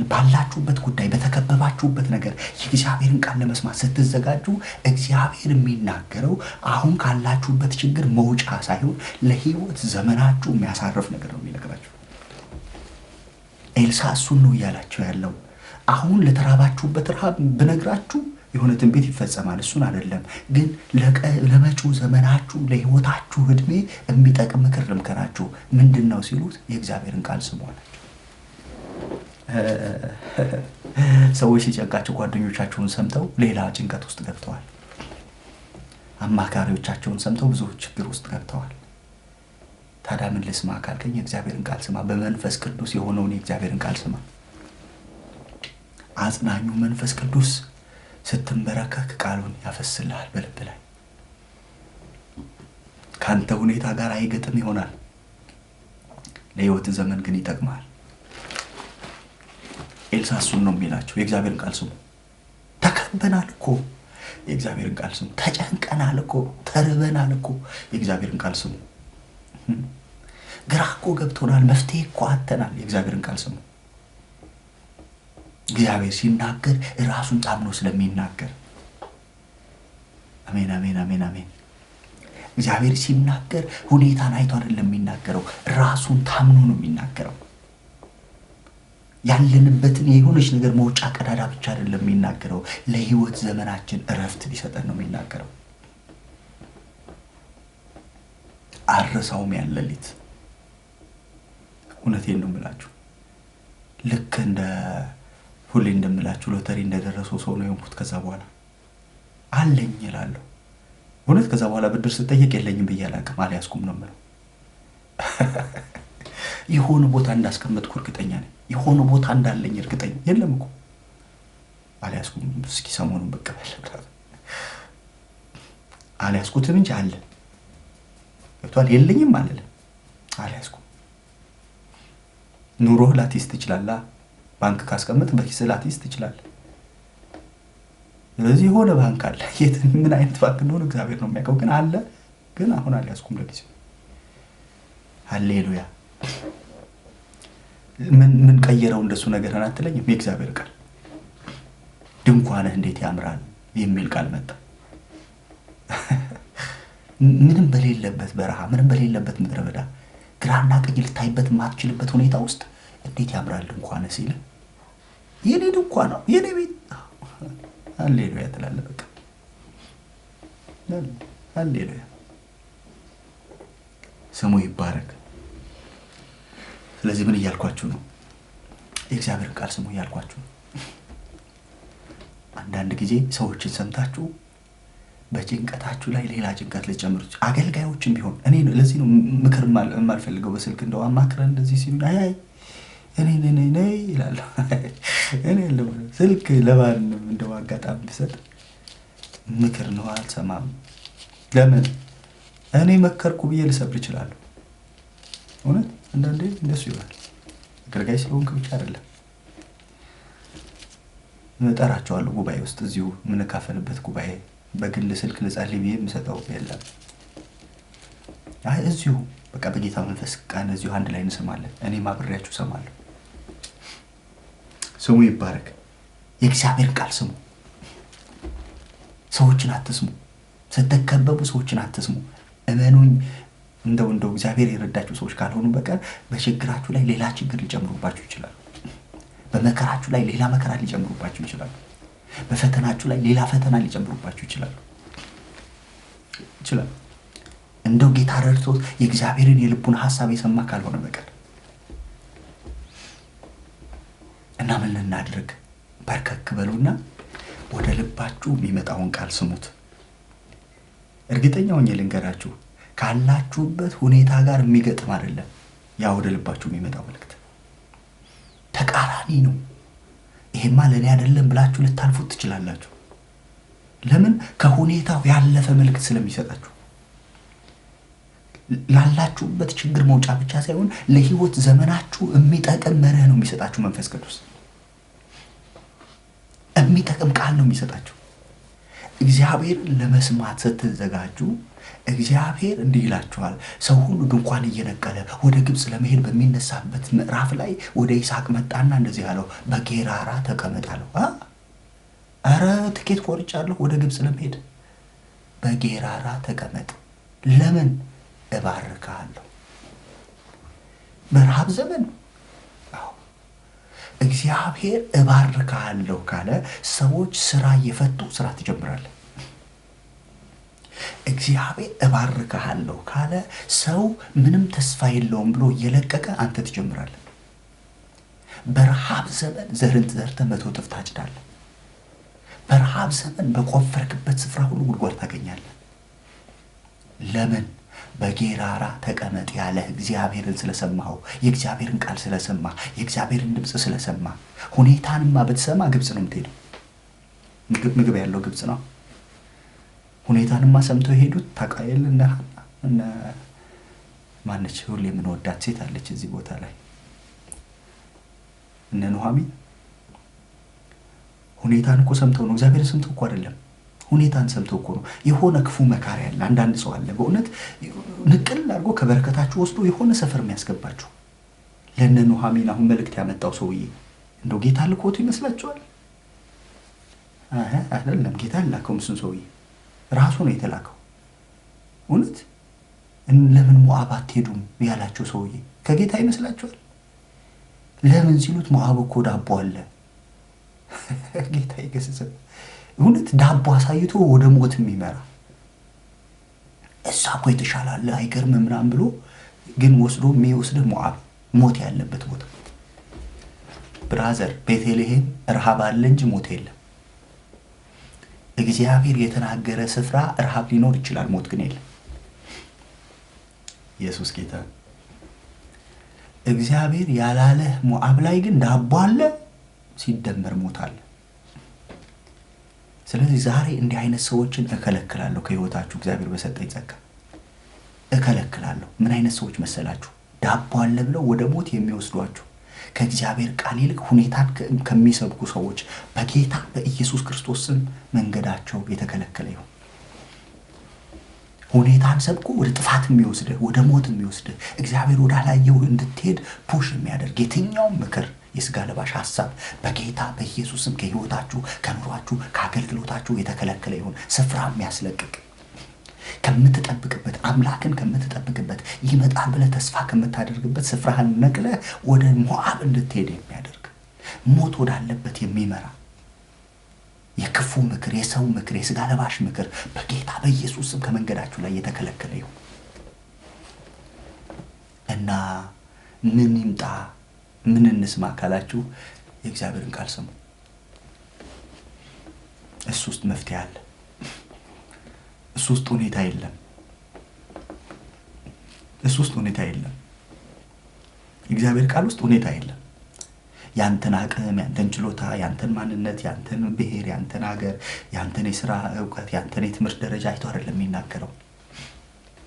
ባላችሁበት ጉዳይ፣ በተከበባችሁበት ነገር የእግዚአብሔርን ቃል ለመስማት ስትዘጋጁ እግዚአብሔር የሚናገረው አሁን ካላችሁበት ችግር መውጫ ሳይሆን ለህይወት ዘመናችሁ የሚያሳርፍ ነገር ነው የሚነግራችሁ። ኤልሳ እሱን ነው እያላቸው ያለው። አሁን ለተራባችሁበት ረሃብ ብነግራችሁ የሆነ ትንቢት ይፈጸማል፣ እሱን አይደለም ግን ለመጪው ዘመናችሁ ለህይወታችሁ እድሜ የሚጠቅም ምክር ልምከራችሁ። ምንድነው ሲሉት የእግዚአብሔርን ቃል ስሙ አላቸው። ሰዎች ሲጨንቃቸው ጓደኞቻቸውን ሰምተው ሌላ ጭንቀት ውስጥ ገብተዋል። አማካሪዎቻቸውን ሰምተው ብዙ ችግር ውስጥ ገብተዋል። ታዲያ ምን ልስማ ካልከኝ የእግዚአብሔርን ቃል ስማ። በመንፈስ ቅዱስ የሆነውን የእግዚአብሔርን ቃል ስማ። አጽናኙ መንፈስ ቅዱስ ስትንበረከክ ቃሉን ያፈስልሃል በልብ ላይ። ካንተ ሁኔታ ጋር አይገጥም ይሆናል፣ ለህይወት ዘመን ግን ይጠቅማል። ኤልሳ እሱን ነው የሚላቸው። የእግዚአብሔርን ቃል ስሙ። ተከበናል እኮ፣ የእግዚአብሔርን ቃል ስሙ። ተጨንቀናል እኮ፣ ተርበናል እኮ፣ የእግዚአብሔርን ቃል ስሙ። ግራ እኮ ገብቶናል፣ መፍትሄ እኮ አጥተናል፣ የእግዚአብሔርን ቃል ስሙ። እግዚአብሔር ሲናገር ራሱን ታምኖ ስለሚናገር፣ አሜን አሜን አሜን አሜን። እግዚአብሔር ሲናገር ሁኔታን አይቶ አይደለም የሚናገረው፣ ራሱን ታምኖ ነው የሚናገረው። ያለንበትን የሆነች ነገር መውጫ ቀዳዳ ብቻ አይደለም የሚናገረው፣ ለህይወት ዘመናችን እረፍት ሊሰጠን ነው የሚናገረው። አረሳውም ያለሊት እውነቴን ነው የምላችሁ። ልክ እንደ ሁሌ እንደምላችሁ ሎተሪ እንደደረሰው ሰው ነው የሆንኩት። ከዛ በኋላ አለኝ እላለሁ እውነት። ከዛ በኋላ ብድር ስጠየቅ የለኝም ብዬ አላውቅም፣ አልያዝኩም ነው የምለው። የሆነ ቦታ እንዳስቀመጥኩ እርግጠኛ ነኝ፣ የሆነ ቦታ እንዳለኝ እርግጠኛ። የለም እኮ አልያዝኩም። እስኪ ሰሞኑን በቃ አልያዝኩትም እንጂ አለ ገብቷል። የለኝም አልልም፣ አልያዝኩም። ኑሮ ላቲስ ትችላለህ፣ ባንክ ካስቀመጥ በኪስ ላቲስ ትችላለህ። ስለዚህ የሆነ ባንክ አለ፣ ምን አይነት ባንክ እንደሆነ እግዚአብሔር ነው የሚያውቀው፣ ግን አለ። ግን አሁን አልያዝኩም ለጊዜው። ሃሌሉያ። ምን ቀየረው እንደሱ ነገርን አትለኝም? የእግዚአብሔር ቃል ድንኳንህ እንዴት ያምራል የሚል ቃል መጣ። ምንም በሌለበት በረሃ፣ ምንም በሌለበት ምድረ በዳ፣ ግራና ቀኝ ልታይበት የማትችልበት ሁኔታ ውስጥ እንዴት ያምራል ድንኳንህ ሲል፣ የኔ ድንኳን ነው የኔ ቤት። ሃሌሉያ ትላለህ። በቃ ሃሌሉያ፣ ስሙ ይባረክ። ስለዚህ ምን እያልኳችሁ ነው? የእግዚአብሔር ቃል ስሙ እያልኳችሁ ነው። አንዳንድ ጊዜ ሰዎችን ሰምታችሁ በጭንቀታችሁ ላይ ሌላ ጭንቀት ልጨምሩት። አገልጋዮችም ቢሆን እኔ ለዚህ ነው ምክር የማልፈልገው። በስልክ እንደው አማክረን እንደዚህ ሲሉ አይ እኔ ይላል። እኔ ስልክ ለማንም እንደው አጋጣሚ ቢሰጥ ምክር ነው አልሰማም። ለምን እኔ መከርኩ ብዬ ልሰብር እችላለሁ። እውነት አንዳንዴ እንደሱ ይሆናል። አገልጋይ ስለሆንክ ብቻ አይደለም። እጠራቸዋለሁ ጉባኤ ውስጥ፣ እዚሁ የምንካፈልበት ጉባኤ በግል ስልክ ልጸልይ ብዬ የምሰጠው የለም። እዚሁ በቃ በጌታ መንፈስ ቃል እዚሁ አንድ ላይ እንሰማለን። እኔም አብሬያችሁ እሰማለሁ። ስሙ ይባረክ። የእግዚአብሔር ቃል ስሙ። ሰዎችን አትስሙ። ስትከበቡ ሰዎችን አትስሙ። እመኑኝ፣ እንደው እግዚአብሔር የረዳችሁ ሰዎች ካልሆኑ በቀር በችግራችሁ ላይ ሌላ ችግር ሊጨምሩባችሁ ይችላሉ። በመከራችሁ ላይ ሌላ መከራ ሊጨምሩባችሁ ይችላሉ። በፈተናችሁ ላይ ሌላ ፈተና ሊጨምሩባችሁ ይችላሉ። እንደው ጌታ ረድቶት የእግዚአብሔርን የልቡን ሐሳብ የሰማ ካልሆነ በቀር እና ምን ልናድርግ? በርከክ በሉና ወደ ልባችሁ የሚመጣውን ቃል ስሙት። እርግጠኛ ሆኜ ልንገራችሁ፣ ካላችሁበት ሁኔታ ጋር የሚገጥም አይደለም። ያ ወደ ልባችሁ የሚመጣው መልእክት ተቃራኒ ነው። ይሄማ ለኔ አይደለም ብላችሁ ልታልፉት ትችላላችሁ። ለምን? ከሁኔታው ያለፈ መልእክት ስለሚሰጣችሁ። ላላችሁበት ችግር መውጫ ብቻ ሳይሆን ለህይወት ዘመናችሁ የሚጠቅም መርህ ነው የሚሰጣችሁ። መንፈስ ቅዱስ የሚጠቅም ቃል ነው የሚሰጣችሁ። እግዚአብሔርን ለመስማት ስትዘጋጁ እግዚአብሔር እንዲህ ይላችኋል። ሰው ሁሉ ድንኳን እየነቀለ ወደ ግብጽ ለመሄድ በሚነሳበት ምዕራፍ ላይ ወደ ይስሐቅ መጣና እንደዚህ አለው፣ በጌራራ ተቀመጣለሁ። አረ ትኬት ቆርጫለሁ ወደ ግብጽ ለመሄድ። በጌራራ ተቀመጥ። ለምን? እባርካለሁ። በረሃብ ዘመን እግዚአብሔር እባርካለሁ ካለ ሰዎች ስራ እየፈቱ ስራ ትጀምራለህ። እግዚአብሔር እባርካለሁ ካለ ሰው ምንም ተስፋ የለውም ብሎ እየለቀቀ አንተ ትጀምራለህ። በረሃብ ዘመን ዘርን ዘርተህ 100 እጥፍ ታጭዳለህ። በረሃብ ዘመን በቆፈርክበት ስፍራ ሁሉ ጉድጓድ ታገኛለህ። ለምን? በጌራራ ተቀመጥ ያለ እግዚአብሔርን ስለሰማው፣ የእግዚአብሔርን ቃል ስለሰማ፣ የእግዚአብሔርን ድምጽ ስለሰማ። ሁኔታንማ ብትሰማ ግብጽ ነው የምትሄደው። ምግብ ያለው ግብጽ ነው። ሁኔታንማ ሰምተው የሄዱት ታውቃለህ እነ ማነች ሁሌ የምንወዳት ሴት አለች እዚህ ቦታ ላይ እነ ኑሃሚን ሁኔታን እኮ ሰምተው ነው። እግዚአብሔርን ሰምተው እኮ አይደለም፣ ሁኔታን ሰምተው እኮ ነው። የሆነ ክፉ መካሪ ያለ አንዳንድ ሰው አለ በእውነት ንቅል አድርጎ ከበረከታችሁ ወስዶ የሆነ ሰፈር የሚያስገባችሁ። ለነ ኑሃሚን አሁን መልእክት ያመጣው ሰውዬ እንደው ጌታ ልኮት ይመስላችኋል? አይደለም፣ ጌታ አላከውም። እሱን ሰውዬ ራሱ ነው የተላከው። እውነት ለምን ሞዓብ አትሄዱም ያላቸው ሰውዬ ከጌታ ይመስላችኋል? ለምን ሲሉት ሞዓብ እኮ ዳቦ አለ። ጌታ ይገስጽ። እውነት ዳቦ አሳይቶ ወደ ሞት የሚመራ እዛ እኮ የተሻለ አለ አይገርምም ምናምን ብሎ ግን ወስዶ የሚወስድ ሞዓብ ሞት ያለበት ቦታ። ብራዘር ቤተልሔም ረሃብ አለ እንጂ ሞት የለም። እግዚአብሔር የተናገረ ስፍራ ረሃብ ሊኖር ይችላል፣ ሞት ግን የለም። ኢየሱስ ጌታ። እግዚአብሔር ያላለ ሞዓብ ላይ ግን ዳቦ አለ ሲደመር ሞት አለ። ስለዚህ ዛሬ እንዲህ አይነት ሰዎችን እከለክላለሁ ከህይወታችሁ። እግዚአብሔር በሰጠኝ ጸጋ እከለክላለሁ። ምን አይነት ሰዎች መሰላችሁ? ዳቦ አለ ብለው ወደ ሞት የሚወስዷችሁ ከእግዚአብሔር ቃል ይልቅ ሁኔታን ከሚሰብኩ ሰዎች በጌታ በኢየሱስ ክርስቶስ ስም መንገዳቸው የተከለከለ ይሁን። ሁኔታን ሰብኩ ወደ ጥፋት የሚወስድህ ወደ ሞት የሚወስድህ እግዚአብሔር ወዳላየው እንድትሄድ ፑሽ የሚያደርግ የትኛውም ምክር የስጋ ለባሽ ሐሳብ በጌታ በኢየሱስ ስም ከህይወታችሁ ከኑሯችሁ ከአገልግሎታችሁ የተከለከለ ይሁን። ስፍራ የሚያስለቅቅ ከምትጠብቅበት አምላክን ከምትጠብቅበት ይመጣል ብለህ ተስፋ ከምታደርግበት ስፍራህን ነቅለህ ወደ ሞዓብ እንድትሄድ የሚያደርግ ሞት ወዳለበት የሚመራ የክፉ ምክር የሰው ምክር የስጋ ለባሽ ምክር በጌታ በኢየሱስ ስም ከመንገዳችሁ ላይ የተከለከለ ይሁን እና ምን ይምጣ ምን እንስማ ካላችሁ የእግዚአብሔርን ቃል ስሙ። እሱ ውስጥ መፍትሄ አለ። እሱ ውስጥ ሁኔታ የለም። እሱ ውስጥ ሁኔታ የለም። የእግዚአብሔር ቃል ውስጥ ሁኔታ የለም። ያንተን አቅም ያንተን ችሎታ ያንተን ማንነት ያንተን ብሔር ያንተን ሀገር ያንተን የሥራ ዕውቀት ያንተን የትምህርት ደረጃ አይቶ አይደለም የሚናገረው።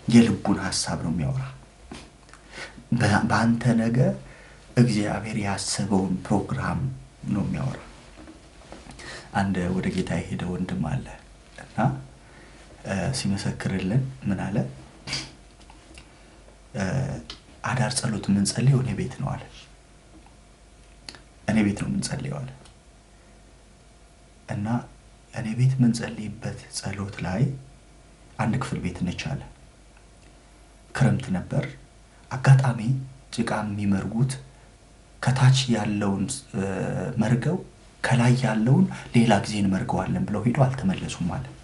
የልቡን ሐሳብ ነው የሚያወራ። በአንተ ነገር እግዚአብሔር ያሰበውን ፕሮግራም ነው የሚያወራ። አንድ ወደ ጌታ የሄደ ወንድም አለ እና ሲመሰክርልን ምን አለ? አዳር ጸሎት ምን ጸልየው እኔ ቤት ነው አለ። እኔ ቤት ነው ምን ጸልየው አለ እና እኔ ቤት ምን ጸልይበት ጸሎት ላይ አንድ ክፍል ቤት ነች አለ። ክረምት ነበር። አጋጣሚ ጭቃ የሚመርጉት ከታች ያለውን መርገው ከላይ ያለውን ሌላ ጊዜ እንመርገዋለን ብለው ሄዶ አልተመለሱም ማለት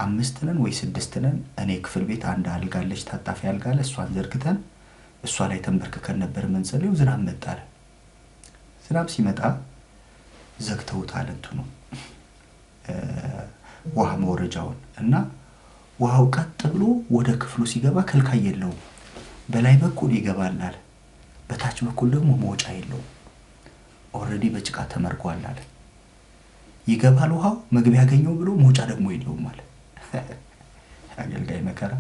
5 ነን ወይ 6 ነን። እኔ ክፍል ቤት አንድ አልጋለች ታጣፊ አልጋለ እሷን ዘርግተን እሷ ላይ ተንበርክከን ነበር መንጸልየው። ዝናብ መጣለ። ዝናብ ሲመጣ ዘግተውታል እንትኑ ውሃ መውረጃውን እና ውሃው ቀጥ ብሎ ወደ ክፍሉ ሲገባ ከልካይ የለውም። በላይ በኩል ይገባል አለ፣ በታች በኩል ደግሞ መውጫ የለውም። ኦሬዲ በጭቃ ተመርጓል አለ። ይገባል ውሃው መግቢያ ያገኘው ብሎ መውጫ ደግሞ የለውም አለ። አገልጋይ መከራ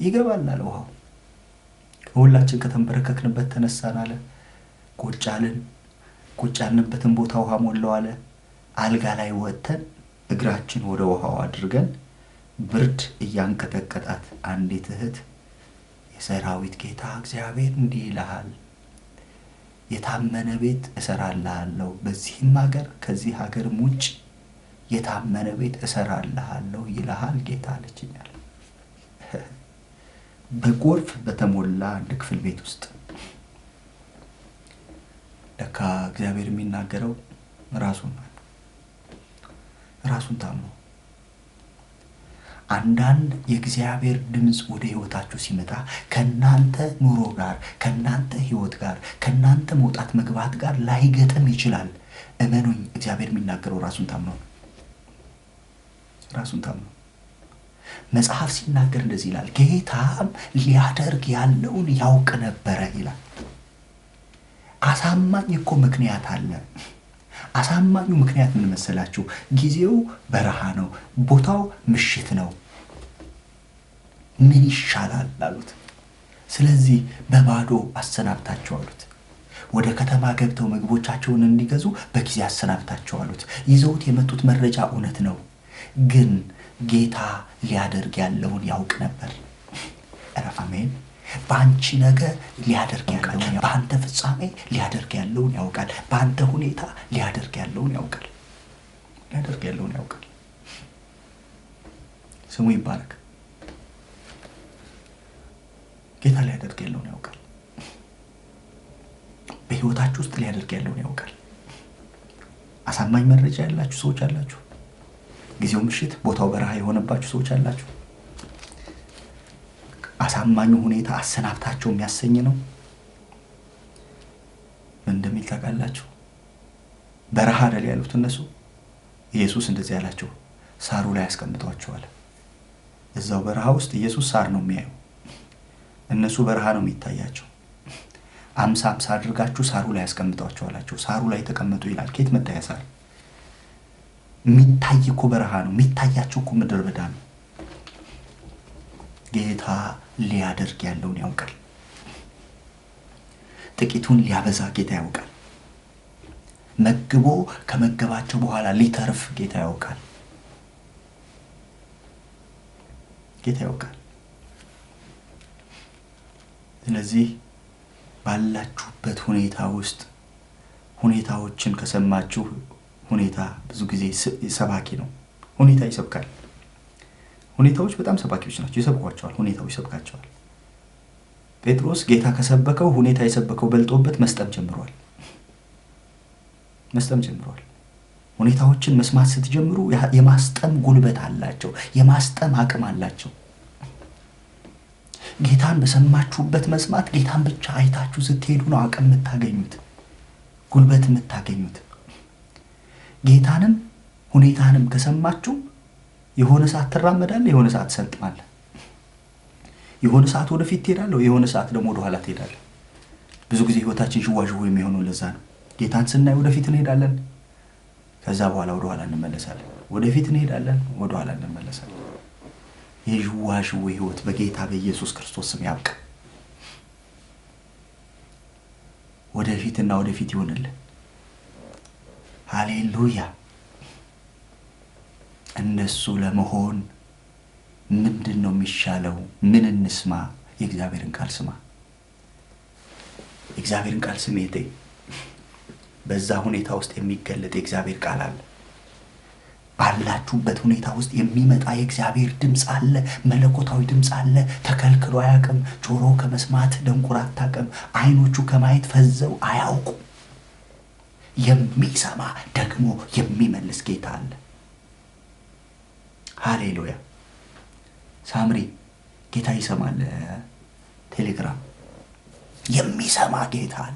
ይገባል አለ ውሃው። ሁላችን ከተንበረከክንበት ተነሳን አለ። ቁጭ ያልንበትን ቦታ ውሃ ሞላው አለ። አልጋ ላይ ወጥተን እግራችን ወደ ውሃው አድርገን ብርድ እያንቀጠቀጣት አንዲት እህት የሰራዊት ጌታ እግዚአብሔር እንዲህ ይልሃል፣ የታመነ ቤት እሰራልሃለሁ፣ በዚህም ሀገር ከዚህ ሀገርም ውጭ የታመነ ቤት እሰራልሃለሁ ይልሃል ጌታ አለችኛል። በጎርፍ በተሞላ አንድ ክፍል ቤት ውስጥ ለካ እግዚአብሔር የሚናገረው ራሱን ታምኖ አንዳንድ የእግዚአብሔር ድምጽ ወደ ህይወታችሁ ሲመጣ ከናንተ ኑሮ ጋር ከናንተ ህይወት ጋር ከናንተ መውጣት መግባት ጋር ላይገጥም ይችላል። እመኑኝ እግዚአብሔር የሚናገረው ራሱን ታምኖ መጽሐፍ ሲናገር እንደዚህ ይላል፣ ጌታም ሊያደርግ ያለውን ያውቅ ነበር ይላል። አሳማኝ እኮ ምክንያት አለ። አሳማኙ ምክንያት ምን መሰላችሁ? ጊዜው በረሃ ነው፣ ቦታው ምሽት ነው። ምን ይሻላል አሉት። ስለዚህ በባዶ አሰናብታቸው አሉት። ወደ ከተማ ገብተው ምግቦቻቸውን እንዲገዙ በጊዜ አሰናብታቸው አሉት። ይዘውት የመጡት መረጃ እውነት ነው፣ ግን ጌታ ሊያደርግ ያለውን ያውቅ ነበር። አሜን። በአንቺ ነገር ሊያደርግ ያለውን፣ በአንተ ፍጻሜ ሊያደርግ ያለውን ያውቃል። በአንተ ሁኔታ ሊያደርግ ያለውን ያውቃል። ሊያደርግ ያለውን ያውቃል። ስሙ ይባረክ። ጌታ ሊያደርግ ያለውን ያውቃል። በህይወታችሁ ውስጥ ሊያደርግ ያለውን ያውቃል። አሳማኝ መረጃ ያላችሁ ሰዎች አላችሁ። ጊዜው ምሽት ቦታው በረሃ የሆነባችሁ ሰዎች አላችሁ። አሳማኙ ሁኔታ አሰናብታቸው የሚያሰኝ ነው። ምን እንደሚል ታውቃላችሁ? በረሃ አይደል ያሉት እነሱ። ኢየሱስ እንደዚህ ያላቸው ሳሩ ላይ ያስቀምጧቸዋል። እዛው በረሃ ውስጥ ኢየሱስ ሳር ነው የሚያየው፣ እነሱ በረሃ ነው የሚታያቸው። 50 አድርጋችሁ ሳሩ ላይ ያስቀምጧቸዋላችሁ። ሳሩ ላይ ተቀመጡ ይላል። ከየት መጣ ያ ሳር? የሚታይ እኮ በረሃ ነው፣ የሚታያቸው እኮ ምድረ በዳ ነው። ጌታ ሊያደርግ ያለውን ያውቃል። ጥቂቱን ሊያበዛ ጌታ ያውቃል። መግቦ ከመገባቸው በኋላ ሊተርፍ ጌታ ያውቃል። ጌታ ያውቃል። ስለዚህ ባላችሁበት ሁኔታ ውስጥ ሁኔታዎችን ከሰማችሁ፣ ሁኔታ ብዙ ጊዜ ሰባኪ ነው። ሁኔታ ይሰብካል። ሁኔታዎች በጣም ሰባኪዎች ናቸው፣ ይሰብኳቸዋል። ሁኔታዎች ይሰብካቸዋል። ጴጥሮስ ጌታ ከሰበከው ሁኔታ የሰበከው በልጦበት መስጠም ጀምሯል። ሁኔታዎችን መስማት ስትጀምሩ የማስጠም ጉልበት አላቸው፣ የማስጠም አቅም አላቸው። ጌታን በሰማችሁበት መስማት፣ ጌታን ብቻ አይታችሁ ስትሄዱ ነው አቅም የምታገኙት፣ ጉልበት የምታገኙት። ጌታንም ሁኔታንም ከሰማችሁ የሆነ ሰዓት ትራመዳለህ፣ የሆነ ሰዓት ትሰልጥማለህ። የሆነ ሰዓት ወደፊት ትሄዳለህ፣ የሆነ ሰዓት ደግሞ ወደ ኋላ ትሄዳለህ። ብዙ ጊዜ ህይወታችን ሽዋሽው የሚሆነው ለዛ ነው። ጌታን ስናይ ወደፊት እንሄዳለን፣ ከዛ በኋላ ወደ ኋላ እንመለሳለን። ወደፊት እንሄዳለን፣ ወደ ኋላ እንመለሳለን። የሽዋሽው ህይወት በጌታ በኢየሱስ ክርስቶስ ስም ያብቃ። ወደፊትና ወደፊት ይሆንልን። ሃሌሉያ። እንደሱ ለመሆን ምንድነው የሚሻለው? ምን እንስማ? የእግዚአብሔርን ቃል ስማ። የእግዚአብሔርን ቃል ስሜቴ በዛ ሁኔታ ውስጥ የሚገለጥ የእግዚአብሔር ቃል አለ። ባላችሁበት ሁኔታ ውስጥ የሚመጣ የእግዚአብሔር ድምፅ አለ፣ መለኮታዊ ድምፅ አለ። ተከልክሎ አያውቅም። ጆሮ ከመስማት ደንቁር አታውቅም። አይኖቹ ከማየት ፈዘው አያውቁም። የሚሰማ ደግሞ የሚመልስ ጌታ አለ። ሃሌሉያ። ሳምሪ ጌታ ይሰማል። ቴሌግራም የሚሰማ ጌታ አለ፣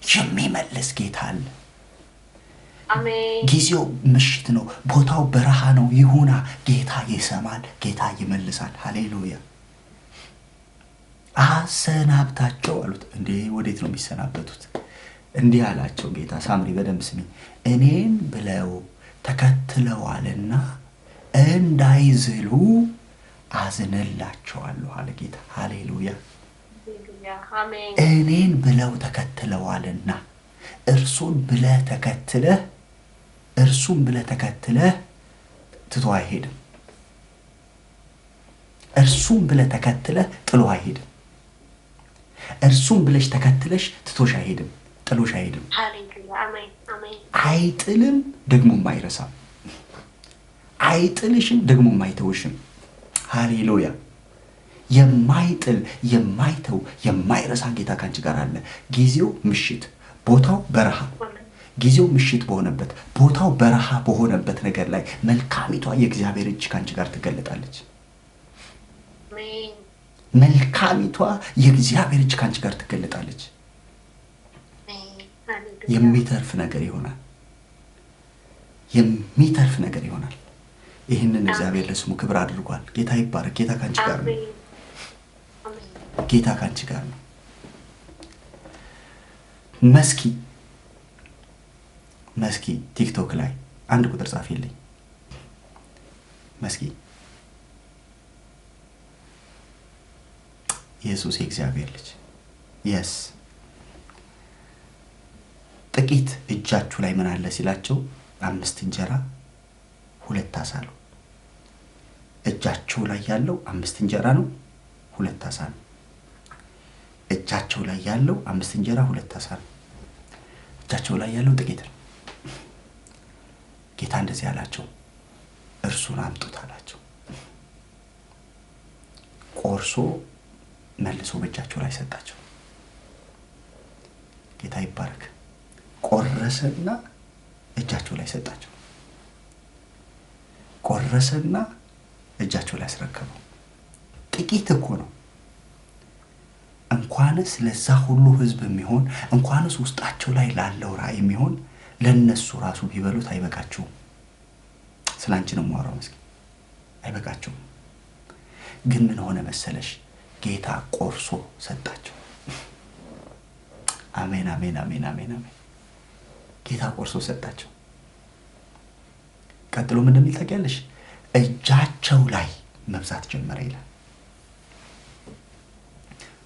የሚመልስ ጌታ አለ። አሜን። ጊዜው ምሽት ነው፣ ቦታው በረሃ ነው። ይሁና፣ ጌታ ይሰማል፣ ጌታ ይመልሳል። ሃሌሉያ። አሰናብታቸው አሉት። እንዴ ወዴት ነው የሚሰናበቱት? እንዲህ አላቸው ጌታ። ሳምሪ በደንብ ስሚ። እኔን ብለው ተከትለዋልና እንዳይዝሉ አዝንላቸዋለሁ አለ ጌታ። ሃሌሉያ። አሜን። እኔን ብለው ተከትለዋልና እርሱን ብለህ ተከትለህ ትቶ አይሄድም። እርሱን ብለህ ተከትለህ ጥሎ አይሄድም። እርሱን ብለሽ ተከትለሽ ትቶሽ አይሄድም፣ ጥሎሽ አይሄድም። ሃሌሉያ። አሜን። አሜን። አይጥልም፣ ደግሞም አይረሳም። አይጥልሽም፣ ደግሞም አይተውሽም። ሃሌሉያ። የማይጥል የማይተው የማይረሳ ጌታ ካንቺ ጋር አለ። ጊዜው ምሽት፣ ቦታው በረሃ። ጊዜው ምሽት በሆነበት ቦታው በረሃ በሆነበት ነገር ላይ መልካሚቷ የእግዚአብሔር እጅ ካንቺ ጋር ትገለጣለች። አሜን። መልካሚቷ የእግዚአብሔር እጅ ካንቺ ጋር ትገለጣለች። የሚተርፍ ነገር ይሆናል። የሚተርፍ ነገር ይሆናል። ይህንን እግዚአብሔር ለስሙ ክብር አድርጓል። ጌታ ይባረክ። ጌታ ካንቺ ጋር ነው። ጌታ ካንቺ ጋር ነው። መስኪ መስኪ ቲክቶክ ላይ አንድ ቁጥር ጻፊልኝ መስኪ። ኢየሱስ የእግዚአብሔር ልጅ የስ ጥቂት እጃችሁ ላይ ምን አለ ሲላቸው 5 እንጀራ 2 ዓሣ ነው። እጃቸው ላይ ያለው 5 እንጀራ ነው 2 ዓሣ ነው። እጃቸው ላይ ያለው 5 እንጀራ 2 ዓሣ ነው። እጃቸው ላይ ያለው ጥቂት ነው። ጌታ እንደዚህ ያላቸው እርሱን አምጡት አላቸው። ቆርሶ መልሶ በእጃቸው ላይ ሰጣቸው። ጌታ ይባረክ። ቆረሰና እጃቸው ላይ ሰጣቸው። ቆረሰና እጃቸው ላይ አስረከበው። ጥቂት እኮ ነው። እንኳንስ ለዛ ሁሉ ህዝብ የሚሆን እንኳንስ ውስጣቸው ላይ ላለው ራእይ የሚሆን ለነሱ ራሱ ቢበሉት አይበቃቸውም። ስላንቺ ነው የማወራው መስኪ። አይበቃቸውም። ግን ምን ሆነ መሰለሽ? ጌታ ቆርሶ ሰጣቸው። አሜን አሜን አሜን አሜን አሜን። ጌታ ቆርሶ ሰጣቸው። ቀጥሎ ምን እንደሚል ታውቂያለሽ? እጃቸው ላይ መብዛት ጀመረ ይላል።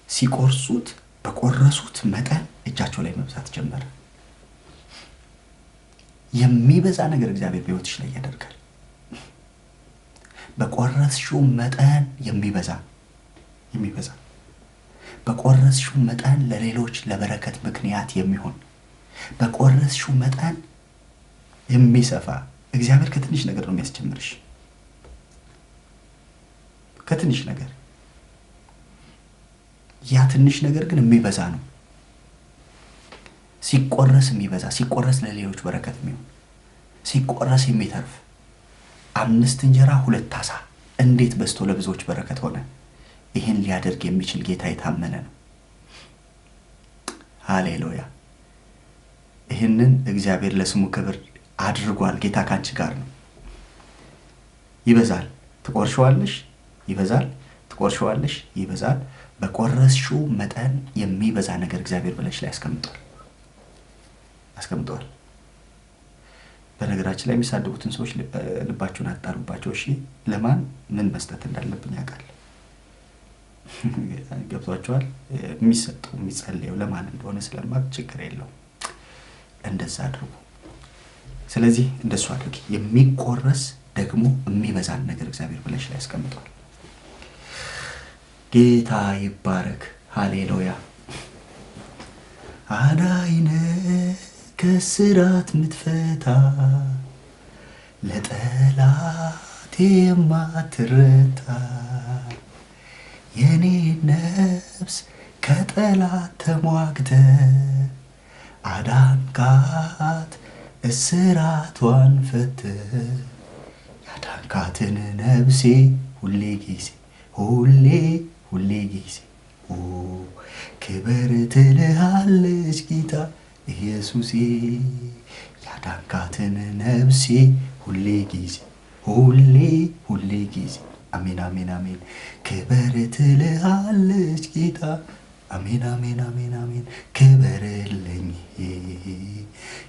ሲቆርሱት በቆረሱት መጠን እጃቸው ላይ መብዛት ጀመረ። የሚበዛ ነገር እግዚአብሔር በሕይወትሽ ላይ ያደርጋል። በቆረስሽው መጠን የሚበዛ በቆረስሽው መጠን ለሌሎች ለበረከት ምክንያት የሚሆን በቆረስሽው መጠን የሚሰፋ እግዚአብሔር ከትንሽ ነገር ነው የሚያስጀምርሽ። ከትንሽ ነገር ያ ትንሽ ነገር ግን የሚበዛ ነው። ሲቆረስ የሚበዛ ሲቆረስ ለሌሎች በረከት የሚሆን ሲቆረስ የሚተርፍ 5 እንጀራ 2 ዓሣ እንዴት በስቶ ለብዙዎች በረከት ሆነ። ይሄን ሊያደርግ የሚችል ጌታ የታመነ ነው። ሃሌሉያ። ይሄንን እግዚአብሔር ለስሙ ክብር አድርጓል። ጌታ ካንቺ ጋር ነው። ይበዛል፣ ትቆርሺዋለሽ፣ ይበዛል፣ ትቆርሺዋለሽ፣ ይበዛል። በቆረስሽው መጠን የሚበዛ ነገር እግዚአብሔር በላይሽ ላይ አስቀምጧል። በነገራችን ላይ የሚሳደቡትን ሰዎች ልባቸውን አጣሩባቸው። እሺ፣ ለማን ምን መስጠት እንዳለብኝ ያውቃል። ገብቷቸዋል። የሚሰጠው የሚጸልየው ለማን እንደሆነ ስለማቅ ችግር የለውም። እንደዛ አድርጉ። ስለዚህ እንደሱ አድርጊ። የሚቆረስ ደግሞ የሚበዛን ነገር እግዚአብሔር በላይሽ ላይ አስቀምጧል። ጌታ ይባረክ። ሃሌሉያ። አዳይነ ከስራት ምትፈታ ለጠላት የማትረታ የኔ ነፍስ ከጠላት ተሟግተ አዳንካት እስራቷን ፈተ ያዳንካትን ነፍሴ ሁሌ ጊዜ ክብር ትልሃለች ጌታ ኢየሱሴ ያዳንካትን ነፍሴ ሁሌ ጊዜ አሜን አሜን አሜን። ክብር ትልሃለች ጌታ አሜን አሜን አሜን አሜን።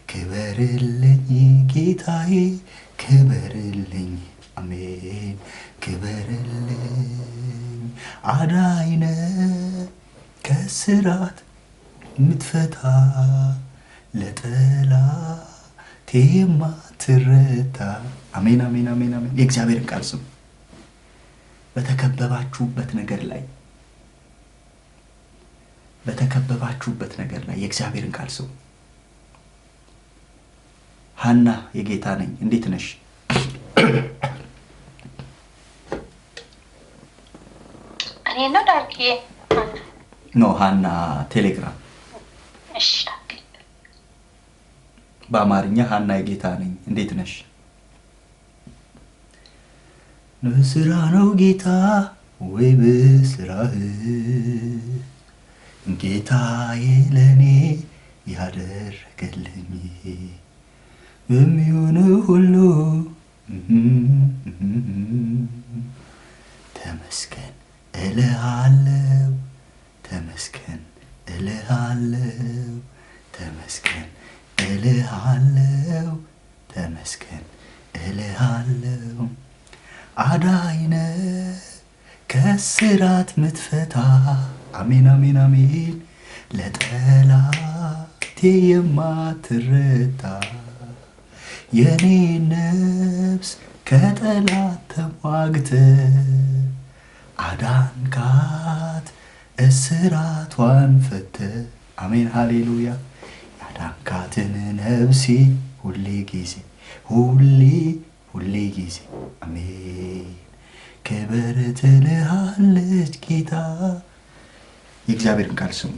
ክበርልኝ ጌታዬ ክበርልኝ አሜን ክበርልኝ። አዳይነ ከስራት ምትፈታ ለጠላት የማትረታ አሜን አሜን አሜን አሜን። የእግዚአብሔር ቃል ስሙ። በተከበባችሁበት ነገር ላይ የእግዚአብሔርን ቃል ስሙ። ሐና የጌታ ነኝ እንዴት ነሽ? እኔ ነው ዳርኪ ኖ ሐና ቴሌግራም። እሺ በአማርኛ ሐና የጌታ ነኝ እንዴት ነሽ? ንስራ ነው ጌታ ወይ በስራህ ጌታዬ ለኔ ያደረገልኝ በሚሆነው ሁሉ ተመስገን እልሃለሁ እልሃለሁ ተመስገን እልሃለሁ አዳይነ ከስራት ምትፈታ አሜን አሜን አሜን ለጠላቴ የማትረታ የኔ ነፍስ ከጠላት ተሟግተ አዳንካት እስራቷን ፈተ አሜን ሃሌሉያ ያዳንካትን ነፍሴ ሁሌ ጊዜ አሜን ክብር ትልሃለች ጌታ። የእግዚአብሔርን ቃል ስሙ።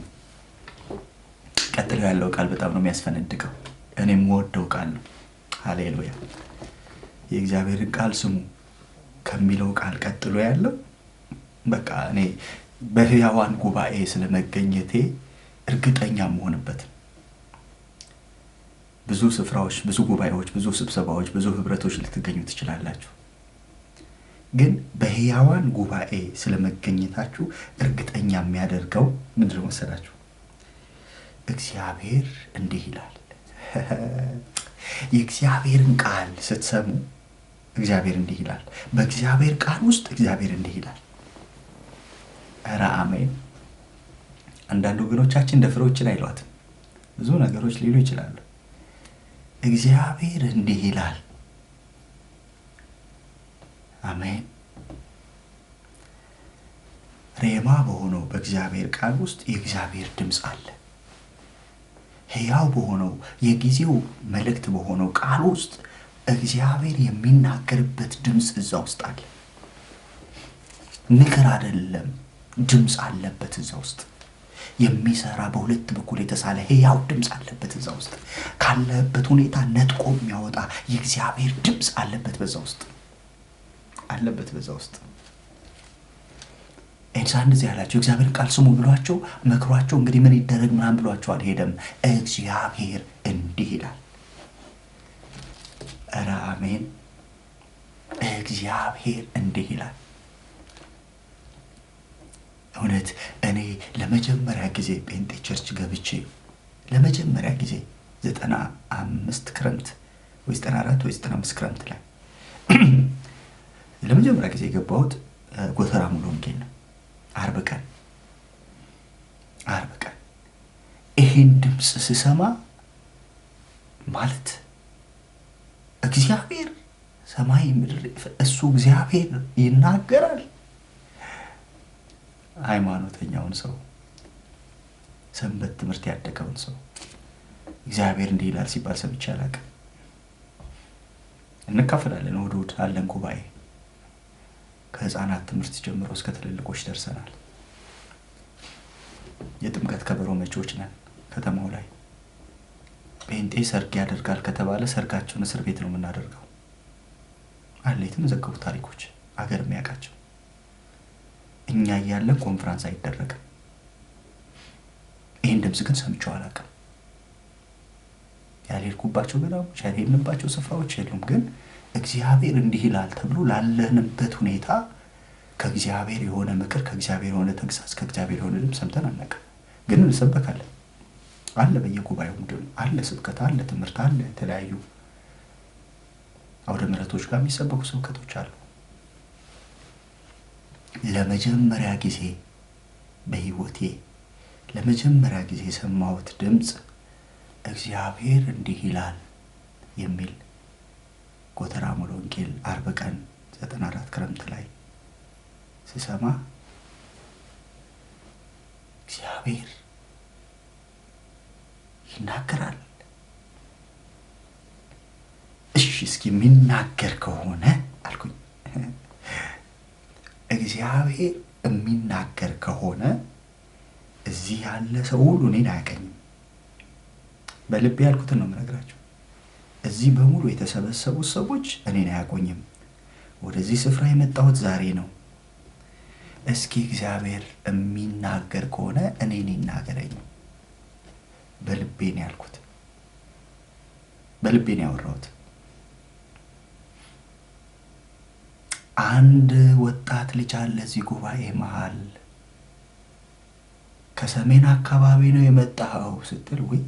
ቀጥሎ ያለው ቃል በጣም ነው የሚያስፈነድቀው። እኔም ወደው ቃል ነው። ሃሌሉያ የእግዚአብሔርን ቃል ስሙ ከሚለው ቃል ቀጥሎ ያለው በቃ እኔ በሕያዋን ጉባኤ ስለመገኘቴ እርግጠኛ መሆንበት ብዙ ስፍራዎች፣ ብዙ ጉባኤዎች፣ ብዙ ስብሰባዎች፣ ብዙ ህብረቶች ልትገኙ ትችላላችሁ። ግን በሕያዋን ጉባኤ ስለመገኘታችሁ እርግጠኛ የሚያደርገው ምንድነው መሰላችሁ? እግዚአብሔር እንዲህ ይላል። የእግዚአብሔርን ቃል ስትሰሙ እግዚአብሔር እንዲህ ይላል። በእግዚአብሔር ቃል ውስጥ እግዚአብሔር እንዲህ ይላል። ኧረ አሜን። አንዳንድ ወገኖቻችን ደፍሮችን አይሏትም። ብዙ ነገሮች ሊሉ ይችላሉ። እግዚአብሔር እንዲህ ይላል። አሜን። ሬማ በሆነው በእግዚአብሔር ቃል ውስጥ የእግዚአብሔር ድምፅ አለ። ሕያው በሆነው የጊዜው መልእክት በሆነው ቃል ውስጥ እግዚአብሔር የሚናገርበት ድምፅ እዛ ውስጥ አለ። ምክር አይደለም፣ ድምፅ አለበት እዛ ውስጥ። የሚሰራ በሁለት በኩል የተሳለ ሕያው ድምፅ አለበት እዛ ውስጥ። ካለበት ሁኔታ ነጥቆ የሚያወጣ የእግዚአብሔር ድምፅ አለበት በዛ ውስጥ በዛ ውስጥ። ኤልሳ እንደዚህ ያላቸው እግዚአብሔር ቃል ስሙ ብሏቸው መክሯቸው እንግዲህ ምን ይደረግ ምናምን ብሏቸው አልሄደም። እግዚአብሔር እንዲህ ይላል። ኧረ አሜን። እግዚአብሔር እንዲህ ይላል። እውነት እኔ ለመጀመሪያ ጊዜ ጴንጤ ቸርች ገብቼ ለመጀመሪያ ጊዜ 95 ክረምት ወይ 94 ወይ 95 ክረምት ላይ ለመጀመሪያ ጊዜ የገባሁት ጎተራ ሙሉ ወንጌል ነው። ዓርብ ቀን ይሄን ድምፅ ስሰማ ማለት እግዚአብሔር ሰማይ ምድር እሱ እግዚአብሔር ይናገራል። ሃይማኖተኛውን ሰው ሰንበት ትምህርት ያደገውን ሰው እግዚአብሔር እንዲህ ይላል ሲባል ሰምቼ አላውቅም። እንካፈላለን፣ እሑድ አለን ጉባኤ። ከህፃናት ትምህርት ጀምሮ እስከ ትልልቆች ደርሰናል። የጥምቀት ከበሮ መጪዎች ነን። ከተማው ላይ ጴንጤ ሰርግ ያደርጋል ከተባለ ሰርጋቸውን እስር ቤት ነው የምናደርገው። አለ የተመዘገቡ ታሪኮች አገር የሚያውቃቸው። እኛ እያለን ኮንፈረንስ አይደረግም። ይህን ድምፅ ግን ሰምቼው አላውቅም። ያልሄድኩባቸው ገዳሞች ያልሄድንባቸው ስፍራዎች የሉም። ግን እግዚአብሔር እንዲህ ይላል ተብሎ ላለንበት ሁኔታ ከእግዚአብሔር የሆነ ምክር፣ ከእግዚአብሔር የሆነ ተግሳጽ፣ ከእግዚአብሔር የሆነ ድምፅ ሰምተን አናውቅም። ግን እንሰበካለን። አለ በየጉባኤው አለ ስብከት፣ አለ ትምህርት፣ አለ የተለያዩ አውደ ምሕረቶች ጋር የሚሰበኩ ስብከቶች አሉ። ለመጀመሪያ ጊዜ በህይወቴ ለመጀመሪያ ጊዜ የሰማሁት ድምፅ እግዚአብሔር እንዲህ ይላል የሚል ጎተራ ሙሉ ወንጌል ዓርብ ቀን 94 ክረምት ላይ ስሰማ እግዚአብሔር ይናገራል። እሺ እስኪ የሚናገር ከሆነ አልኩኝ። እግዚአብሔር የሚናገር ከሆነ እዚህ ያለ ሰው ሁሉ እኔን አያውቀኝም። በልቤ ያልኩትን ነው የምነግራቸው። እዚህ በሙሉ የተሰበሰቡት ሰዎች እኔን አያውቁኝም። ወደዚህ ስፍራ የመጣሁት ዛሬ ነው። እስኪ እግዚአብሔር የሚናገር ከሆነ እኔን ይናገረኝ። በልቤ ነው ያልኩት። በልቤ ነው ያወራሁት። አንድ ወጣት ልጅ አለ እዚህ ጉባኤ መሃል። ከሰሜን አካባቢ ነው የመጣው ስትል ወይ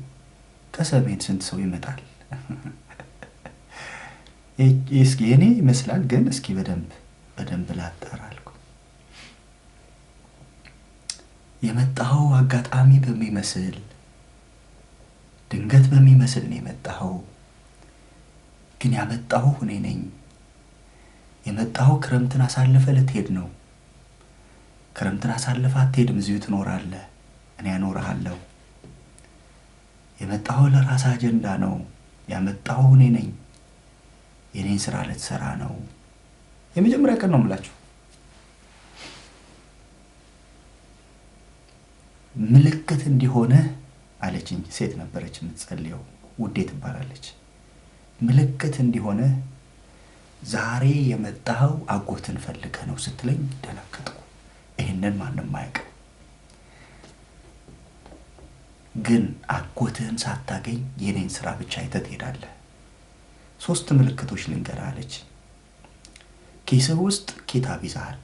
ከሰሜን ስንት ሰው ይመጣል? እስኪ እኔ ይመስላል ግን እስኪ በደንብ ላጣራ አልኩ። የመጣኸው አጋጣሚ በሚመስል ድንገት በሚመስል ነው የመጣኸው። ግን ያመጣኸው እኔ ነኝ። የመጣኸው ክረምትን አሳልፈ ልትሄድ ነው። ክረምትን አሳልፈ አትሄድም፣ እዚሁ ትኖራለህ። እኔ አኖርሃለሁ። የመጣኸው ለራስ አጀንዳ ነው። ያመጣኸው እኔ ነኝ። የኔን ስራ ልትሰራ ነው። የመጀመሪያ ቀን ነው የምላችሁ። ምልክት እንዲሆነ አለችኝ። ሴት ነበረች የምትጸልየው፣ ውዴ ትባላለች። ምልክት እንዲሆነ ዛሬ የመጣኸው አጎትን ፈልገህ ነው ስትለኝ ደነገጥኩ። ይሄንን ማንም አያውቅም። ግን አጎትህን ሳታገኝ የኔን ስራ ብቻ አይተህ ትሄዳለህ። 3 ምልክቶች ልንገርህ አለች። ኪስህ ውስጥ ኪታብ ይዘሃል።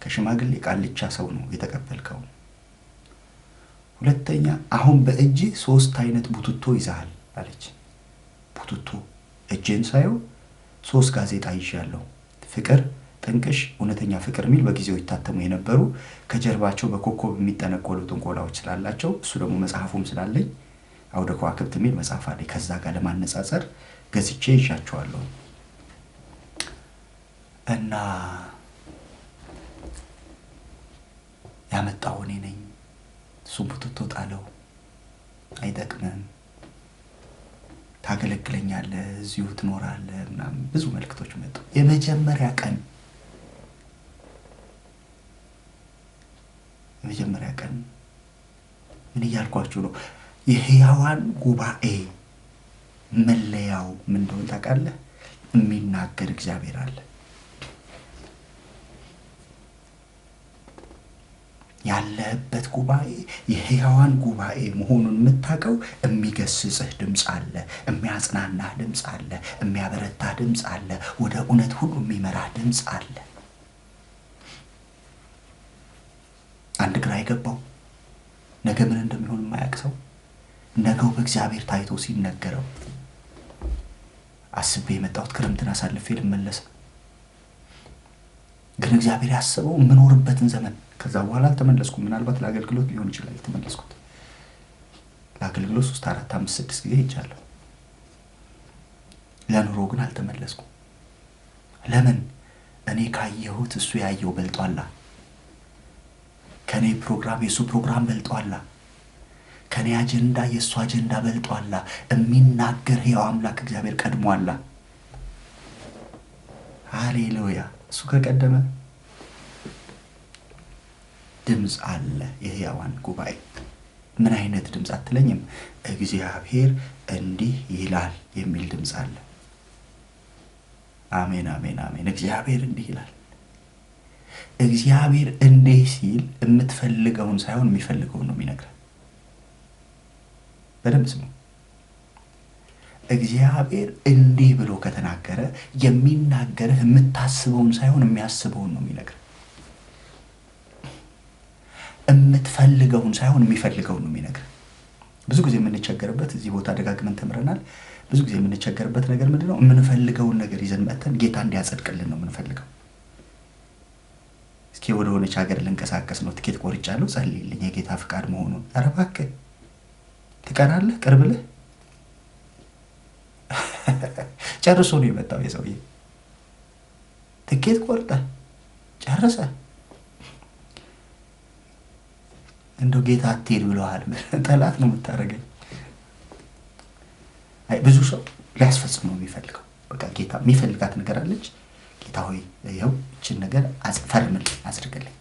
ከሽማግሌ ቃልቻ ሰው ነው የተቀበልከው። ሁለተኛ አሁን በእጅ 3 አይነት ቡትቶ ይዘሃል አለች። ቡትቶ እጄን ሳየው 3 ጋዜጣ ይዣለሁ። ፍቅር፣ ጥንቅሽ፣ እውነተኛ ፍቅር የሚል በጊዜው ይታተሙ የነበሩ ከጀርባቸው በኮከብ የሚጠነቆሉ ጥንቆላዎች ስላላቸው እሱ ደግሞ መጽሐፉም ስላለኝ አውደ ከዋክብት የሚል መጽሐፍ አለኝ። ከዛ ጋር ለማነጻጸር ገዝቼ ይዣቸዋለሁ። እና ያመጣው እኔ ነኝ። እሱ ቡትቶ ጣለው፣ አይጠቅምም፣ ታገለግለኛለህ፣ እዚሁ ትኖራለህ ምናምን ብዙ መልእክቶች መጡ። የመጀመሪያ ቀን ምን እያልኳችሁ ነው? የሕያዋን ጉባኤ መለያው ምን እንደሆነ ታውቃለህ? የሚናገር እግዚአብሔር አለ። ያለበት ጉባኤ የሕያዋን ጉባኤ መሆኑን የምታውቀው የሚገስጽህ ድምፅ አለ፣ የሚያጽናናህ ድምፅ አለ፣ የሚያበረታህ ድምፅ አለ፣ ወደ እውነት ሁሉ የሚመራህ ድምፅ አለ። አንድ ግራ የገባው ነገ ምን እንደሚሆን የማያውቅ ሰው ነገው በእግዚአብሔር ታይቶ ሲነገረው አስቤ የመጣሁት ክረምትን አሳልፌ ልመለስ፣ ግን እግዚአብሔር ያሰበው የምኖርበትን ዘመን። ከዛ በኋላ አልተመለስኩም። ምናልባት ለአገልግሎት ሊሆን ይችላል የተመለስኩት። ለአገልግሎት 3 4 5 6 ጊዜ ሄጃለሁ። ለኑሮ ግን አልተመለስኩም። ለምን? እኔ ካየሁት እሱ ያየው በልጧላ። ከኔ ፕሮግራም የሱ ፕሮግራም በልጧላ። ከኔ አጀንዳ የሱ አጀንዳ በልጧላ። የሚናገር ሕያው አምላክ እግዚአብሔር ቀድሟላ። ሃሌሉያ! እሱ ከቀደመ ድምፅ አለ። የሕያዋን ጉባኤ ምን አይነት ድምፅ አትለኝም? እግዚአብሔር እንዲህ ይላል የሚል ድምፅ አለ። አሜን አሜን አሜን። እግዚአብሔር እንዲህ ይላል። እግዚአብሔር እንዲህ ሲል የምትፈልገውን ሳይሆን የሚፈልገውን ነው የሚነግርህ። በደንብ ስሙ። እግዚአብሔር እንዲህ ብሎ ከተናገረ የሚናገርህ የምታስበውን ሳይሆን የሚያስበውን ነው የሚነግርህ። የምትፈልገውን ሳይሆን የሚፈልገውን ነው የሚነግርህ። ብዙ ጊዜ የምንቸገርበት እዚህ ቦታ ደጋግመን ተምረናል። ብዙ ጊዜ የምንቸገርበት ነገር ምንድነው? የምንፈልገውን ነገር ይዘን መጥተን ጌታ እንዲያጸድቅልን ነው የምንፈልገው። እስኪ ወደ ሆነች ሀገር ልንቀሳቀስ ነው፣ ትኬት ቆርጫለሁ፣ ጸልይልኝ የጌታ ፍቃድ መሆኑን። ኧረ እባክህ ትቀራለህ? ቅርብልህ ጨርሶ ነው የመጣው የሰውዬ። ትኬት ቆርጠህ ጨርሰህ እንደው ጌታ አትሄድ ብለዋል። ጠላት ነው የምታደርገኝ። አይ ብዙ ሰው ሊያስፈጽም ነው የሚፈልገው። በቃ ጌታ የሚፈልጋት ነገር አለች። ጌታ ሆይ ይኸው እችን ነገር ፈርምልኝ፣ አጽድቅልኝ፣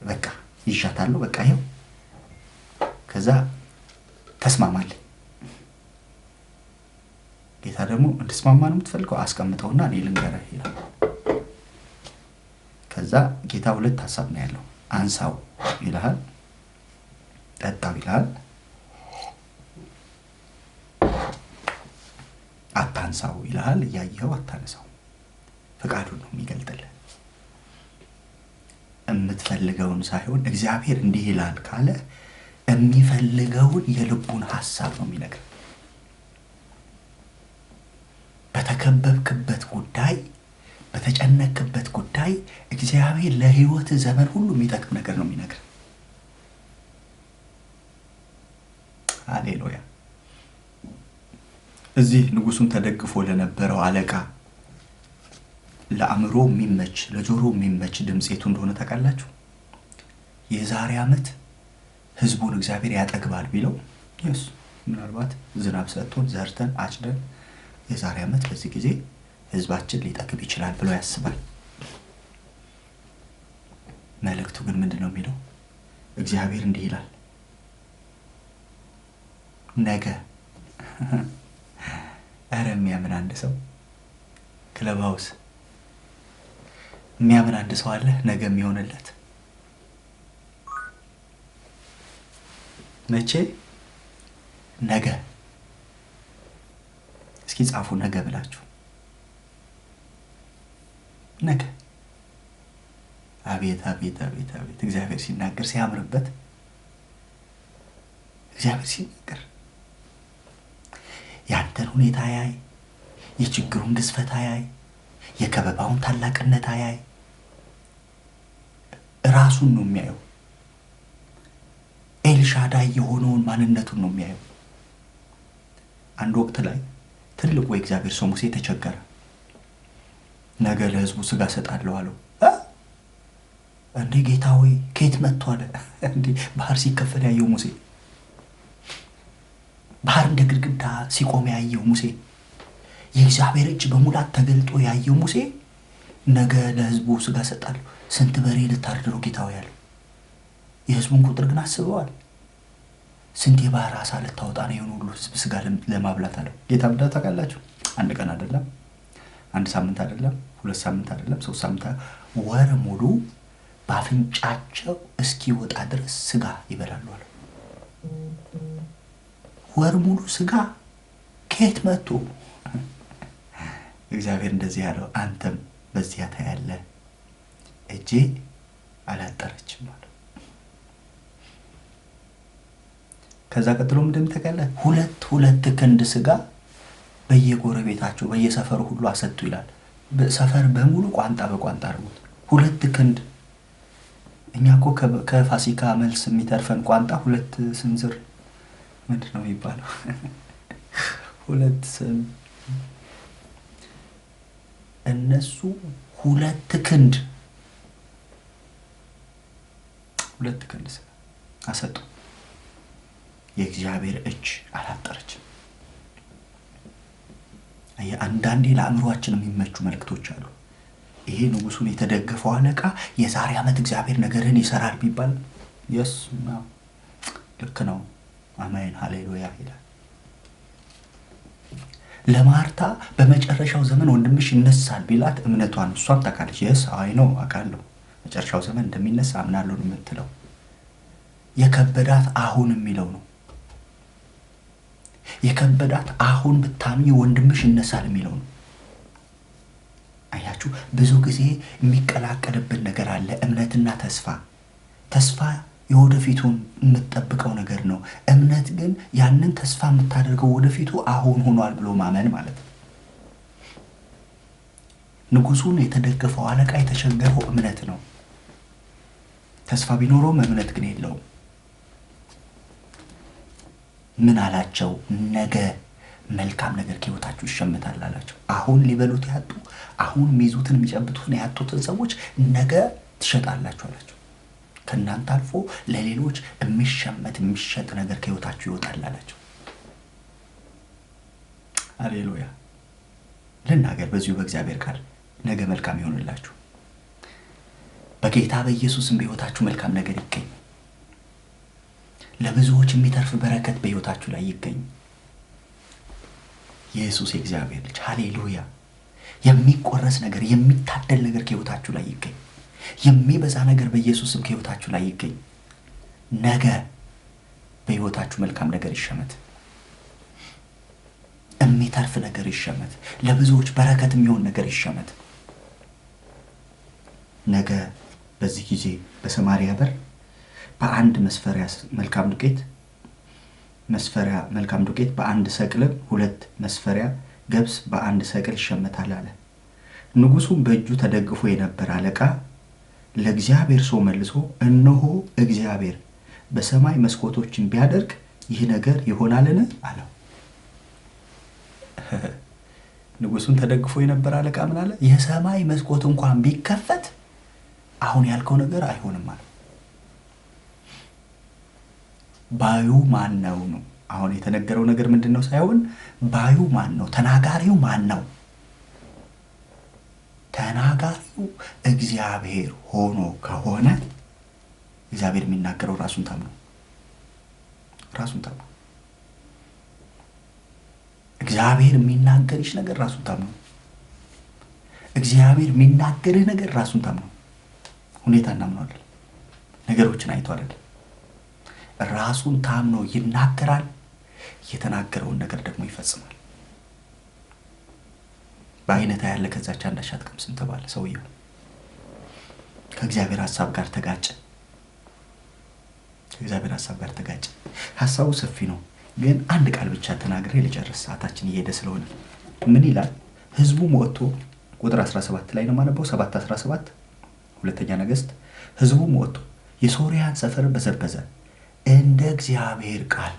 በቃ ይሻታለሁ፣ በቃ ይኸው ከዛ ተስማማልኝ። ጌታ ደግሞ እንድስማማ ነው የምትፈልገው? አስቀምጠውና እኔ ልንገርህ ይላል። ከዛ ጌታ 2 ሐሳብ ነው ያለው። አንሳው ይልሃል፣ ጠጣው ይልሃል፣ አታንሳው ይልሃል። እያየኸው አታነሳው። ፈቃዱን ነው የሚገልጥልህ። የምትፈልገውን ሳይሆን እግዚአብሔር እንዲህ ይላል ካለ የሚፈልገውን የልቡን ሐሳብ ነው የሚነግር። በተከበብክበት ጉዳይ፣ በተጨነቅበት ጉዳይ እግዚአብሔር ለህይወት ዘመን ሁሉ የሚጠቅም ነገር ነው የሚነግር። ሃሌሉያ። እዚህ ንጉሱን ተደግፎ ለነበረው አለቃ ለአእምሮ የሚመች ለጆሮ የሚመች ድምፅ የቱ እንደሆነ ታውቃላችሁ? የዛሬ ዓመት ህዝቡን እግዚአብሔር ያጠግባል ቢለው yes ምናልባት ዝናብ ሰጥቶን ዘርተን አጭደን የዛሬ ዓመት በዚህ ጊዜ ህዝባችን ሊጠግብ ይችላል ብሎ ያስባል። መልእክቱ ግን ምንድነው የሚለው? እግዚአብሔር እንዲህ ይላል፣ ነገ አረ የሚያምን አንድ ሰው ክለባውስ የሚያምን አንድ ሰው አለ ነገ የሚሆንለት። መቼ? ነገ። እስኪ ጻፉ ነገ ብላችሁ። ነገ። አቤት አቤት አቤት አቤት! እግዚአብሔር ሲናገር ሲያምርበት፣ እግዚአብሔር ሲናገር ያንተን ሁኔታ ያይ፣ የችግሩን ግዝፈት ያይ፣ የከበባውን ታላቅነት ያይ፣ ራሱን ነው የሚያየው። ኤልሻዳይ የሆነውን ማንነቱን ነው የሚያየው። አንድ ወቅት ላይ ትልቁ የእግዚአብሔር ሰው ሙሴ ተቸገረ። ነገ ለህዝቡ ስጋ ሰጣለሁ አለው። እንዴ ጌታ ሆይ ከየት መጥቷል? እንዴ ባህር ሲከፈል ያየው ሙሴ፣ ባህር እንደ ግድግዳ ሲቆም ያየው ሙሴ፣ የእግዚአብሔር እጅ በሙላት ተገልጦ ያየው ሙሴ ነገ ለህዝቡ ስጋ ሰጣለሁ። ስንት በሬ ልታርድ ነው ጌታ ሆይ ያለው? የህዝቡን ቁጥር ግን አስበዋል። ስንት የባህር አሳ ልታወጣ ነው የሆነ ሁሉ ህዝብ ስጋ ለማብላት አለው። ጌታ ብዳ ታውቃላችሁ? አንድ ቀን አይደለም፣ አንድ ሳምንት አይደለም፣ 2 ሳምንት አይደለም፣ 3 ሳምንት፣ ወር ሙሉ በአፍንጫቸው እስኪወጣ ድረስ ስጋ ይበላሉ አለ። ወር ሙሉ ስጋ ከየት መጥቶ? እግዚአብሔር እንደዚህ ያለው አንተም በዚያ ታያለህ፣ እጄ አላጠረችም አለ። ከዛ ቀጥሎ ምንድን ተቀለ? 2 ክንድ ስጋ በየጎረቤታቸው በየሰፈሩ ሁሉ አሰጡ ይላል። ሰፈር በሙሉ ቋንጣ በቋንጣ አርጉት። 2 ክንድ። እኛ እኮ ከፋሲካ መልስ የሚተርፈን ቋንጣ 2 ስንዝር ምንድን ነው የሚባለው? 2 ስን እነሱ 2 ክንድ 2 ክንድ ስጋ አሰጡ። የእግዚአብሔር እጅ አላጠረችም። አንዳንዴ ለአእምሮአችን የሚመቹ መልእክቶች አሉ። ይሄ ንጉሱን የተደገፈው አለቃ የዛሬ ዓመት እግዚአብሔር ነገርን ይሰራል ቢባል yes ነው፣ ልክ ነው፣ አሜን ሃሌሉያ ይላል። ለማርታ በመጨረሻው ዘመን ወንድምሽ ይነሳል ቢላት እምነቷን እሷም ታውቃለች። yes አይ ነው አውቃለሁ መጨረሻው ዘመን እንደሚነሳ አምናለሁ ነው የምትለው። የከበዳት አሁን የሚለው ነው። የከበዳት አሁን ብታምኚ ወንድምሽ ይነሳል የሚለው ነው። አያችሁ፣ ብዙ ጊዜ የሚቀላቀልብን ነገር አለ። እምነትና ተስፋ። ተስፋ የወደፊቱን የምትጠብቀው ነገር ነው። እምነት ግን ያንን ተስፋ የምታደርገው ወደፊቱ አሁን ሆኗል ብሎ ማመን ማለት ነው። ንጉሱን የተደገፈው አለቃ የተቸገረው እምነት ነው። ተስፋ ቢኖረውም እምነት ግን የለውም። ምን አላቸው? ነገ መልካም ነገር ከህይወታችሁ ይሸመታል አላቸው። አሁን ሊበሉት ያጡ፣ አሁን የሚይዙትን የሚጨብጡትን ያጡትን ሰዎች ነገ ትሸጣላችሁ አላቸው። ከእናንተ አልፎ ለሌሎች የሚሸጥ ነገር ከህይወታችሁ ይወጣል አላቸው። ሃሌሉያ። ልናገር በዚሁ በእግዚአብሔር ቃል ነገ መልካም ይሆንላችሁ። በጌታ በኢየሱስም በህይወታችሁ መልካም ነገር ይገኝ። ለብዙዎች የሚተርፍ በረከት በህይወታችሁ ላይ ይገኝ። ኢየሱስ የእግዚአብሔር ልጅ ሃሌሉያ። የሚቆረስ ነገር የሚታደል ነገር ከህይወታችሁ ላይ ይገኝ። የሚበዛ ነገር በኢየሱስም ከህይወታችሁ ላይ ይገኝ። ነገ በህይወታችሁ መልካም ነገር ይሸመት። የሚተርፍ ነገር ይሸመት። ለብዙዎች በረከት የሚሆን ነገር ይሸመት። ነገ በዚህ ጊዜ በሰማሪያ በር በአንድ መስፈሪያ መልካም ዱቄት በአንድ ሰቅልም 2 መስፈሪያ ገብስ በአንድ ሰቅል ይሸመታል አለ። ንጉሡም በእጁ ተደግፎ የነበረ አለቃ ለእግዚአብሔር ሰው መልሶ እነሆ እግዚአብሔር በሰማይ መስኮቶችን ቢያደርግ ይህ ነገር ይሆናልን አለው። ንጉሡን ተደግፎ የነበረ አለቃ ምን አለ? የሰማይ መስኮት እንኳን ቢከፈት አሁን ያልከው ነገር አይሆንም አለ። ባዩ ማን ነው? አሁን የተነገረው ነገር ምንድነው ሳይሆን ባዩ ማን ነው? ተናጋሪው ማን ነው? ተናጋሪው እግዚአብሔር ሆኖ ከሆነ እግዚአብሔር የሚናገረው ራሱን ታምኖ እግዚአብሔር የሚናገርሽ ነገር ራሱን ታምኖ እግዚአብሔር የሚናገርህ ነገር ራሱን ታምኖ ሁኔታ እናምነዋለን። ነገሮችን አይቶ አይደለም። ራሱን ታምኖ ይናገራል። የተናገረውን ነገር ደግሞ ይፈጽማል። በአይነታ ያለ ከዛች አንዳች አትቀምስም ተባለ። ሰውየው ከእግዚአብሔር ሐሳብ ጋር ተጋጨ። ሐሳቡ ሰፊ ነው፣ ግን አንድ ቃል ብቻ ተናግሬ ልጨርስ፣ ሰዓታችን እየሄደ ስለሆነ። ምን ይላል? ሕዝቡም ወጥቶ ቁጥር 17 ላይ ነው ማነበው፣ 7:17 ሁለተኛ ነገሥት። ሕዝቡም ወጥቶ የሶርያን ሰፈር በዘበዘ እንደ እግዚአብሔር ቃል።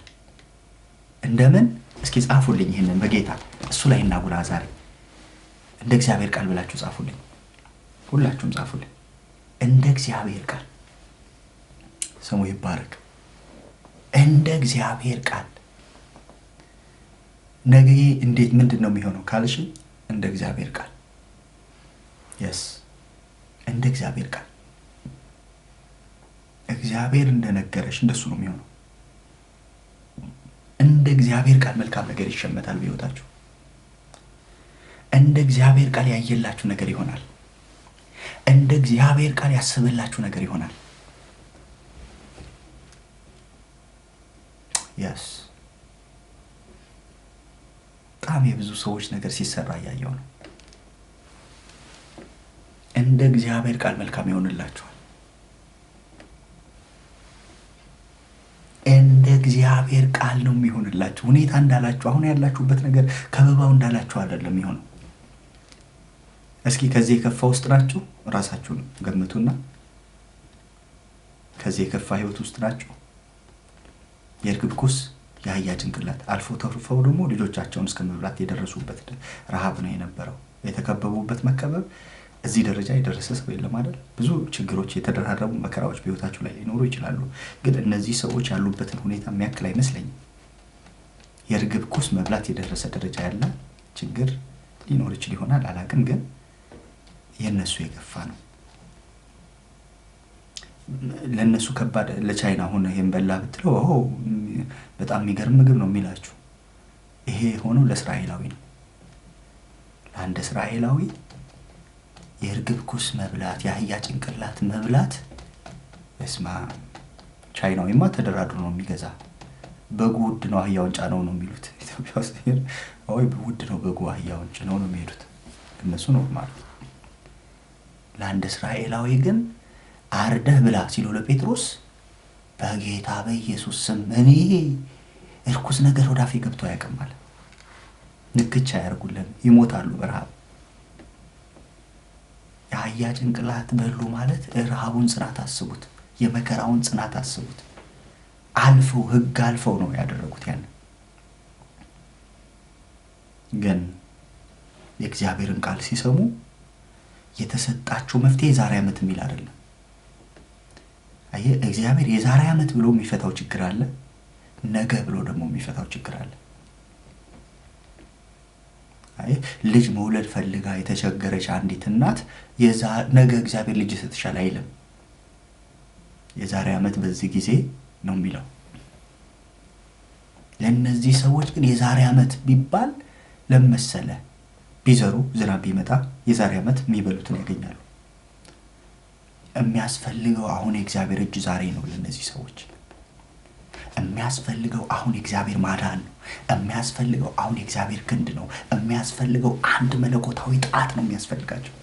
እንደምን? እስኪ ጻፉልኝ ይሄንን በጌታ እሱ ላይ እናጉራ ዛሬ። እንደ እግዚአብሔር ቃል ብላችሁ ጻፉልኝ፣ ሁላችሁም ጻፉልኝ። እንደ እግዚአብሔር ቃል ስሙ ይባረክ። እንደ እግዚአብሔር ቃል ነገ እንዴት ምንድነው የሚሆነው ካልሽ፣ እንደ እግዚአብሔር ቃል እንደ እግዚአብሔር ቃል እግዚአብሔር እንደነገረሽ እንደሱ ነው የሚሆነው። እንደ እግዚአብሔር ቃል መልካም ነገር ይሸመታል በሕይወታችሁ። እንደ እግዚአብሔር ቃል ያየላችሁ ነገር ይሆናል። እንደ እግዚአብሔር ቃል ያስበላችሁ ነገር ይሆናል። በጣም የብዙ ሰዎች ነገር ሲሰራ እያየው ነው። እንደ እግዚአብሔር ቃል መልካም ይሆንላችኋል። እንደ እግዚአብሔር ቃል ነው የሚሆንላችሁ። ሁኔታ እንዳላችሁ አሁን ያላችሁበት ነገር ከበባው እንዳላችሁ አይደለም የሚሆነው። እስኪ ከዚህ የከፋ ውስጥ ናችሁ? ራሳችሁን ገምቱና ከዚህ የከፋ ህይወት ውስጥ ናችሁ? የርግብ ኩስ የአህያ ጭንቅላት አልፎ ተርፈው ደግሞ ልጆቻቸውን እስከ መብላት የደረሱበት ረሃብ ነው የነበረው። የተከበቡበት መከበብ እዚህ ደረጃ የደረሰ ሰው የለም አይደል? ብዙ ችግሮች፣ የተደራረቡ መከራዎች በህይወታችሁ ላይ ሊኖሩ ይችላሉ። ግን እነዚህ ሰዎች ያሉበትን ሁኔታ የሚያክል አይመስለኝም። የርግብ ኩስ መብላት የደረሰ ደረጃ ያለ ችግር ሊኖር ይችል ይሆናል አላውቅም። ግን የነሱ የገፋ ነው። ለነሱ ከባድ። ለቻይና ሆነ ይሄን በላ ብትለው በጣም የሚገርም ምግብ ነው የሚላችሁ። ይሄ ሆኖ ለእስራኤላዊ ነው። ለአንድ እስራኤላዊ የርግብ ኩስ መብላት፣ የአህያ ጭንቅላት መብላት እስማ ቻይናዊማ ተደራድሮ ነው የሚገዛ። በጉ ውድ ነው አህያውን ጫነው ነው የሚሉት። ኢትዮጵያ ውስጥ ውድ ነው በጉ አህያውን ጫነው ነው የሚሄዱት። እነሱ ኖርማል። ለአንድ እስራኤላዊ ግን አርደህ ብላ ሲሉ ለጴጥሮስ በጌታ በኢየሱስ ስም እኔ እርኩስ ነገር ወደ አፌ ገብቶ አያውቅም አለ። ንክቻ ያርጉልን፣ ይሞታሉ በረሃብ። የአህያ ጭንቅላት በሉ ማለት ረሃቡን ጽናት አስቡት፣ የመከራውን ጽናት አስቡት። አልፈው ህግ አልፈው ነው ያደረጉት ያን። ግን የእግዚአብሔርን ቃል ሲሰሙ የተሰጣቸው መፍትሄ የዛሬ ዓመት የሚል አይደለም። እግዚአብሔር የዛሬ ዓመት ብሎ የሚፈታው ችግር አለ፣ ነገ ብሎ ደግሞ የሚፈታው ችግር አለ። ልጅ መውለድ ፈልጋ የተቸገረች አንዲት እናት ነገ እግዚአብሔር ልጅ ይሰጥሻል አይልም። የዛሬ ዓመት በዚህ ጊዜ ነው የሚለው። ለነዚህ ሰዎች ግን የዛሬ ዓመት ቢባል ለመሰለ ቢዘሩ ዝናብ ቢመጣ የዛሬ ዓመት የሚበሉትን ያገኛሉ። የሚያስፈልገው አሁን የእግዚአብሔር እጅ ዛሬ ነው። ለነዚህ ሰዎች የሚያስፈልገው አሁን የእግዚአብሔር ማዳን ነው። የሚያስፈልገው አሁን የእግዚአብሔር ክንድ ነው። የሚያስፈልገው አንድ መለኮታዊ ጣት ነው የሚያስፈልጋቸው።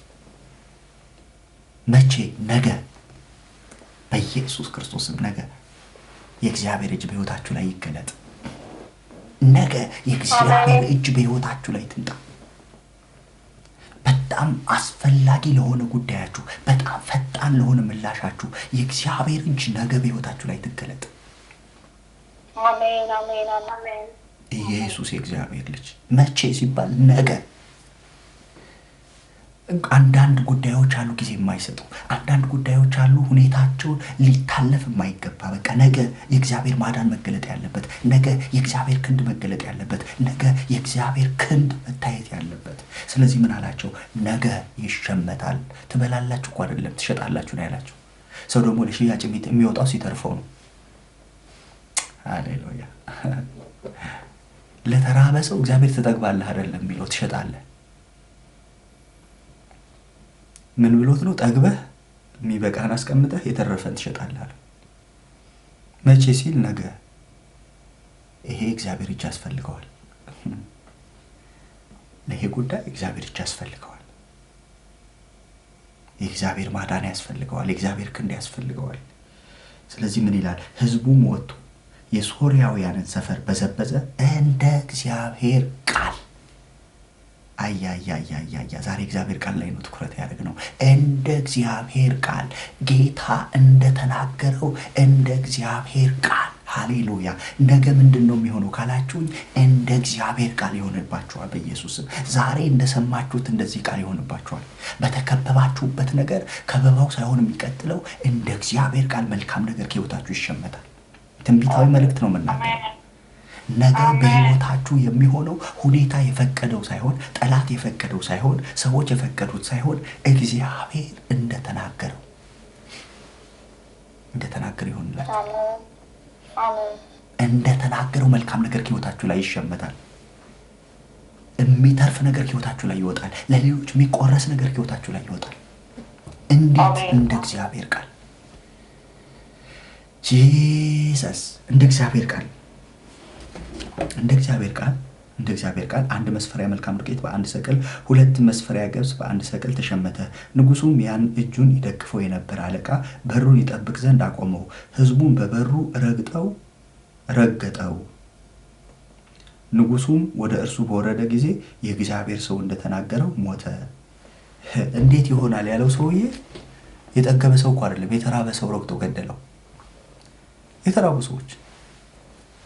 መቼ? ነገ። በኢየሱስ ክርስቶስም ነገ የእግዚአብሔር እጅ በሕይወታችሁ ላይ ይገለጥ። ነገ የእግዚአብሔር እጅ በሕይወታችሁ ላይ ትምጣ። በጣም አስፈላጊ ለሆነ ጉዳያችሁ፣ በጣም ፈጣን ለሆነ ምላሻችሁ የእግዚአብሔር እጅ ነገ በሕይወታችሁ ላይ ትገለጥ። አሜን አሜን አሜን። ኢየሱስ የእግዚአብሔር ልጅ መቼ ሲባል ነገ። አንዳንድ ጉዳዮች አሉ ጊዜ የማይሰጡ፣ አንዳንድ ጉዳዮች አሉ ሁኔታቸውን ሊታለፍ የማይገባ። በቃ ነገ የእግዚአብሔር ማዳን መገለጥ ያለበት፣ ነገ የእግዚአብሔር ክንድ መገለጥ ያለበት፣ ነገ የእግዚአብሔር ክንድ መታየት ያለበት። ስለዚህ ምን አላቸው? ነገ ይሸመታል። ትበላላችሁ እኮ አይደለም ትሸጣላችሁ ነው ያላቸው። ሰው ደግሞ ለሽያጭ የሚወጣው ሲተርፈው ነው። ሃሌሉያ። ለተራበ ሰው እግዚአብሔር ትጠግባለህ አይደለም የሚለው፣ ትሸጣለህ። ምን ብሎት ነው? ጠግበህ የሚበቃህን አስቀምጠህ የተረፈን ትሸጣለህ አለ። መቼ ሲል ነገ። ይሄ እግዚአብሔር እጅ ያስፈልገዋል። ለይሄ ጉዳይ እግዚአብሔር እጅ ያስፈልገዋል። የእግዚአብሔር ማዳን ያስፈልገዋል። የእግዚአብሔር ክንድ ያስፈልገዋል። ስለዚህ ምን ይላል? ሕዝቡም ወጥቶ የሶርያውያንን ሰፈር በዘበዘ እንደ እግዚአብሔር ቃል። አያያያያያ ዛሬ እግዚአብሔር ቃል ላይ ነው ትኩረት ያደረግነው። እንደ እግዚአብሔር ቃል ጌታ እንደተናገረው እንደ እግዚአብሔር ቃል። ሃሌሉያ። ነገ ምንድን ነው የሚሆነው ካላችሁኝ፣ እንደ እግዚአብሔር ቃል ይሆንባችኋል በኢየሱስም። ዛሬ እንደሰማችሁት እንደዚህ ቃል ይሆንባችኋል። በተከበባችሁበት ነገር ከበባው ሳይሆን የሚቀጥለው እንደ እግዚአብሔር ቃል መልካም ነገር ከሕይወታችሁ ይሸመታል። ትንቢታዊ መልእክት ነው የምናገረው። ነገ በሕይወታችሁ የሚሆነው ሁኔታ የፈቀደው ሳይሆን፣ ጠላት የፈቀደው ሳይሆን፣ ሰዎች የፈቀዱት ሳይሆን እግዚአብሔር እንደተናገረው ይሆንላችሁ። እንደተናገረው መልካም ነገር ከሕይወታችሁ ላይ ይሸመታል። የሚተርፍ ነገር ከሕይወታችሁ ላይ ይወጣል። ለሌሎች የሚቆረስ ነገር ከሕይወታችሁ ላይ ይወጣል። እንዴት? እንደ እግዚአብሔር ቃል። ጂሰስ እንደ እግዚአብሔር ቃል እንደ እግዚአብሔር ቃል 1 መስፈሪያ መልካም ዱቄት በ1 ሰቅል፣ 2 መስፈሪያ ገብስ በ1 ሰቅል ተሸመተ። ንጉሡም ያን እጁን ይደግፈው የነበረ አለቃ በሩን ይጠብቅ ዘንድ አቆመው። ሕዝቡም በበሩ ረገጠው። ንጉሡም ወደ እርሱ በወረደ ጊዜ የእግዚአብሔር ሰው እንደተናገረው ሞተ። እንዴት ይሆናል ያለው ሰውዬ የጠገበ ሰው እኮ አይደለም፣ የተራበ ሰው ረግጠው ገደለው። የተራቡ ሰዎች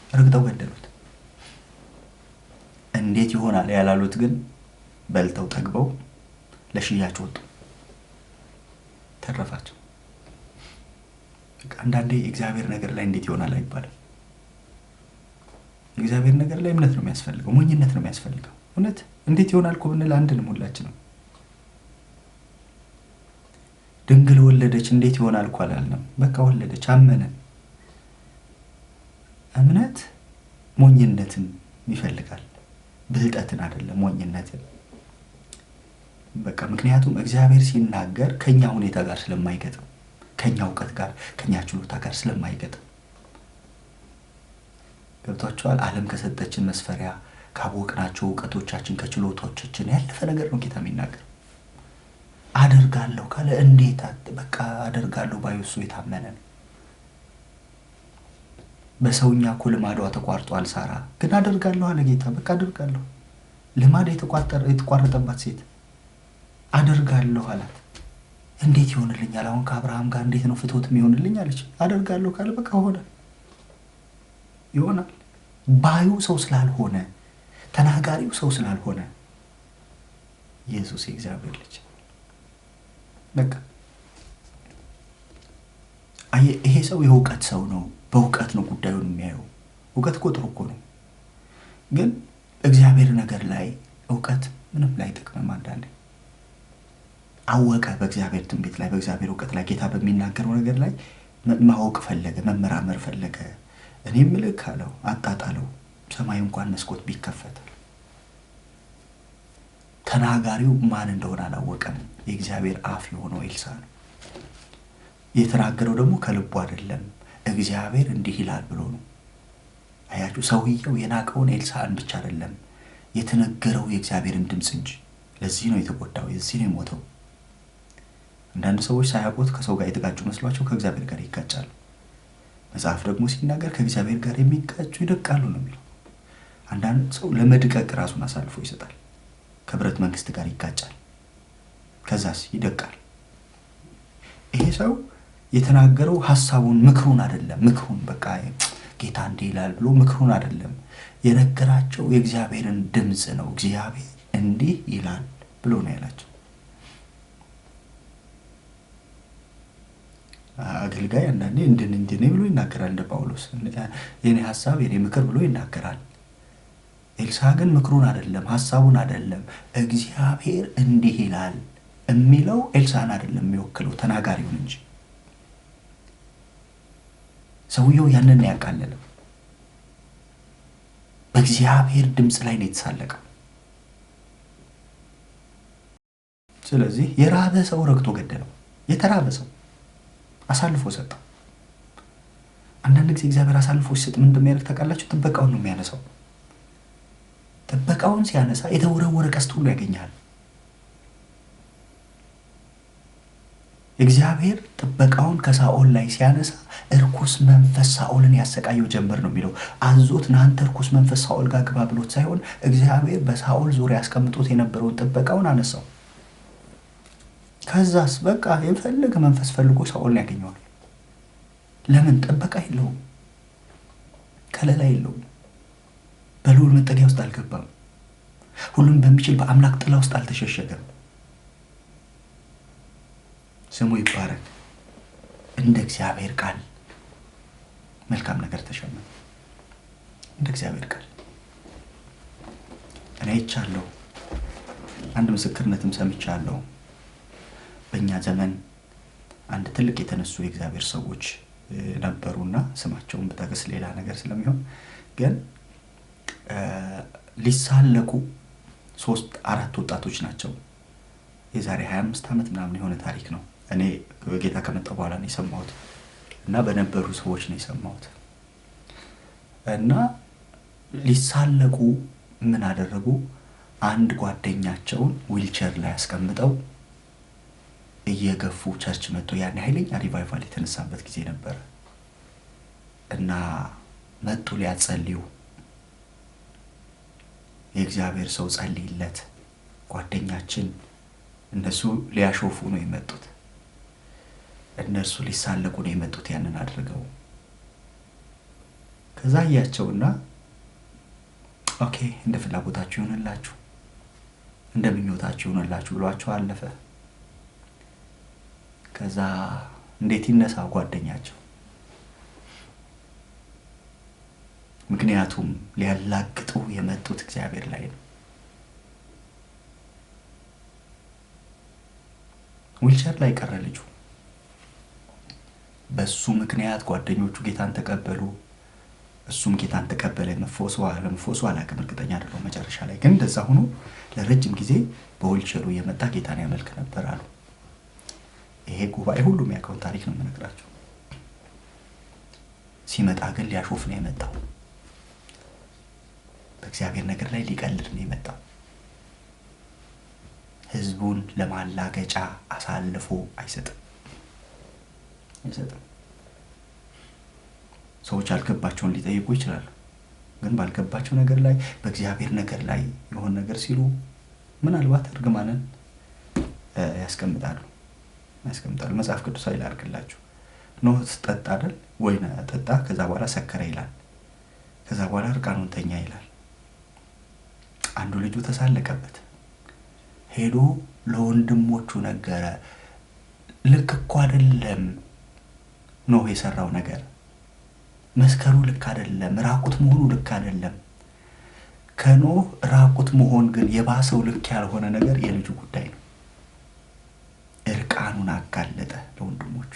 ረግጠው ገደሉት። እንዴት ይሆናል ያላሉት ግን በልተው ጠግበው ለሽያጭ ወጡ፣ ተረፋቸው። አንዳንዴ እግዚአብሔር ነገር ላይ እንዴት ይሆናል አይባልም። እግዚአብሔር ነገር ላይ እምነት ነው የሚያስፈልገው፣ ሞኝነት ነው የሚያስፈልገው። እውነት እንዴት ይሆናል እኮ ብንል አንድንም ሁላችንም። ድንግል ወለደች እንዴት ይሆናል እኮ አላልንም። በቃ ወለደች፣ አመነን። እምነት ሞኝነትን ይፈልጋል፣ ብልጠትን አይደለም፣ ሞኝነትን። በቃ ምክንያቱም እግዚአብሔር ሲናገር ከኛ ሁኔታ ጋር ስለማይገጥም፣ ከኛ እውቀት ጋር ከኛ ችሎታ ጋር ስለማይገጥም። ገብቷችኋል? ዓለም ከሰጠችን መስፈሪያ ካወቅናቸው እውቀቶቻችን ከችሎታዎቻችን ያለፈ ነገር ነው ጌታ የሚናገር። አደርጋለሁ ካለ እንዴት በቃ አደርጋለሁ ባዩ እሱ የታመነ ነው። በሰውኛ እኮ ልማዷ ተቋርጧል። ሳራ ግን አደርጋለሁ አለ ጌታ። በቃ አደርጋለሁ። ልማድ የተቋረጠባት ሴት አደርጋለሁ አላት። እንዴት ይሆንልኛል? አሁን ከአብርሃም ጋር እንዴት ነው ፍትወት የሚሆንልኝ አለች። አደርጋለሁ ካለ በቃ ሆነ፣ ይሆናል። ባዩ ሰው ስላልሆነ፣ ተናጋሪው ሰው ስላልሆነ ኢየሱስ የእግዚአብሔር ልጅ በቃ ይሄ ሰው የእውቀት ሰው ነው። በእውቀት ነው ጉዳዩን የሚያየው። እውቀት እኮ ጥሩ እኮ ነው፣ ግን እግዚአብሔር ነገር ላይ እውቀት ምንም ላይ ጥቅምም። አንዳንዴ አወቀ በእግዚአብሔር ትንቢት ላይ፣ በእግዚአብሔር እውቀት ላይ፣ ጌታ በሚናገረው ነገር ላይ ማወቅ ፈለገ፣ መመራመር ፈለገ። እኔ ምልክ አለው፣ አጣጣለው። ሰማይ እንኳን መስኮት ቢከፈት ተናጋሪው ማን እንደሆነ አላወቀም። የእግዚአብሔር አፍ የሆነው ኤልሳ ነው። የተናገረው ደግሞ ከልቡ አይደለም። እግዚአብሔር እንዲህ ይላል ብሎ ነው። አያችሁ፣ ሰውየው የናቀውን ኤልሳዕን ብቻ አይደለም የተነገረው የእግዚአብሔርን ድምፅ እንጂ። ለዚህ ነው የተጎዳው፣ ለዚህ ነው የሞተው። አንዳንድ ሰዎች ሳያውቁት ከሰው ጋር የተጋጩ መስሏቸው ከእግዚአብሔር ጋር ይጋጫሉ። መጽሐፍ ደግሞ ሲናገር ከእግዚአብሔር ጋር የሚጋጩ ይደቃሉ ነው የሚለው። አንዳንድ ሰው ለመድቀቅ ራሱን አሳልፎ ይሰጣል፣ ከብረት መንግስት ጋር ይጋጫል፣ ከዛስ ይደቃል። ይሄ ሰው የተናገረው ሐሳቡን ምክሩን አይደለም። ምክሩን በቃ ጌታ እንዲህ ይላል ብሎ ምክሩን አይደለም የነገራቸው፣ የእግዚአብሔርን ድምፅ ነው። እግዚአብሔር እንዲህ ይላል ብሎ ነው ያላቸው። አገልጋይ አንዳንዴ እንድን ብሎ ይናገራል፣ እንደ ጳውሎስ የኔ ሐሳብ የኔ ምክር ብሎ ይናገራል። ኤልሳ ግን ምክሩን አይደለም ሐሳቡን አይደለም እግዚአብሔር እንዲህ ይላል የሚለው ኤልሳን አይደለም የሚወክለው ተናጋሪውን እንጂ። ሰውየው ያንን ያቃለለው በእግዚአብሔር ድምፅ ላይ ነው የተሳለቀው። ስለዚህ የራበ ሰው ረግጦ ገደለው። የተራበ ሰው አሳልፎ ሰጠው። አንዳንድ ጊዜ እግዚአብሔር አሳልፎ ሲሰጥ ምን እንደሚያደርግ ታውቃላችሁ? ጥበቃውን ነው የሚያነሳው። ጥበቃውን ሲያነሳ የተወረወረ ቀስት ሁሉ ያገኛል። እግዚአብሔር ጥበቃውን ከሳኦል ላይ ሲያነሳ እርኩስ መንፈስ ሳኦልን ያሰቃየው ጀመር ነው የሚለው። አዞት ናንተ እርኩስ መንፈስ ሳኦል ጋር ግባ ብሎት ሳይሆን እግዚአብሔር በሳኦል ዙሪያ ያስቀምጦት የነበረውን ጥበቃውን አነሳው። ከዛስ በቃ የፈለገ መንፈስ ፈልጎ ሳኦልን ያገኘዋል። ለምን? ጥበቃ የለውም፣ ከለላ የለውም፣ በልዑል መጠጊያ ውስጥ አልገባም፣ ሁሉን በሚችል በአምላክ ጥላ ውስጥ አልተሸሸገም። ስሙ ይባረክ። እንደ እግዚአብሔር ቃል መልካም ነገር ተሸመነ። እንደ እግዚአብሔር ቃል እኔ አይቻለሁ፣ አንድ ምስክርነትም ሰምቻለሁ። በእኛ ዘመን አንድ ትልቅ የተነሱ የእግዚአብሔር ሰዎች ነበሩና ስማቸውን ብጠቅስ ሌላ ነገር ስለሚሆን ግን ሊሳለቁ 3-4 ወጣቶች ናቸው። የዛሬ 25 ዓመት ምናምን የሆነ ታሪክ ነው። እኔ ጌታ ከመጣ በኋላ ነው የሰማሁት እና በነበሩ ሰዎች ነው የሰማሁት። እና ሊሳለቁ ምን አደረጉ? አንድ ጓደኛቸውን ዊልቸር ላይ አስቀምጠው እየገፉ ቸርች መጡ። ያን ኃይለኛ ሪቫይቫል የተነሳበት ጊዜ ነበር እና መጡ ሊያጸልዩ። የእግዚአብሔር ሰው ጸልይለት ጓደኛችን፣ እነሱ ሊያሾፉ ነው የመጡት፣ እነሱ ሊሳለቁ ነው የመጡት። ያንን አድርገው ከዛ ያያቸውና ኦኬ እንደ ፍላጎታችሁ ይሆንላችሁ፣ እንደ ምኞታችሁ ይሆንላችሁ ብሏቸው አለፈ። ከዛ እንዴት ይነሳ ጓደኛቸው? ምክንያቱም ሊያላግጡ የመጡት እግዚአብሔር ላይ ነው። ዊልቸር ላይ ቀረ ልጁ። በሱ ምክንያት ጓደኞቹ ጌታን ተቀበሉ፣ እሱም ጌታን ተቀበለ። መፎሱ አላውቅም፣ እርግጠኛ አይደለሁም። መጨረሻ ላይ ግን እንደዛ ሆኖ ለረጅም ጊዜ በዊልቸሩ የመጣ ጌታን ያመልክ ነበር አሉ። ይሄ ጉባኤ ሁሉ የሚያውቀውን ታሪክ ነው የምነግራቸው። ሲመጣ ግን ሊያሾፍ ነው የመጣው። በእግዚአብሔር ነገር ላይ ሊቀልድ ነው የመጣው። ህዝቡን ለማላገጫ አሳልፎ አይሰጥም። ሰዎች አልገባቸውን ሊጠይቁ ይችላሉ። ግን ባልገባቸው ነገር ላይ በእግዚአብሔር ነገር ላይ የሆነ ነገር ሲሉ ምናልባት እርግማንን ያስቀምጣሉ። መጽሐፍ ቅዱሳዊ ላድርግላችሁ። ኖህ ጠጣ አይደል? ወይን ጠጣ፣ ከዛ በኋላ ሰከረ ይላል። ከዛ በኋላ እርቃኑን ተኛ ይላል። አንዱ ልጁ ተሳለቀበት። ሄዶ ለወንድሞቹ ነገረ። ልክ እኮ አይደለም ኖህ የሰራው ነገር፣ መስከሩ ልክ አይደለም፣ ራቁት መሆኑ ልክ አይደለም። ከኖህ ራቁት መሆን ግን የባሰው ልክ ያልሆነ ነገር የልጁ ጉዳይ ነው። እርቃኑን አጋለጠ ለወንድሞቹ፣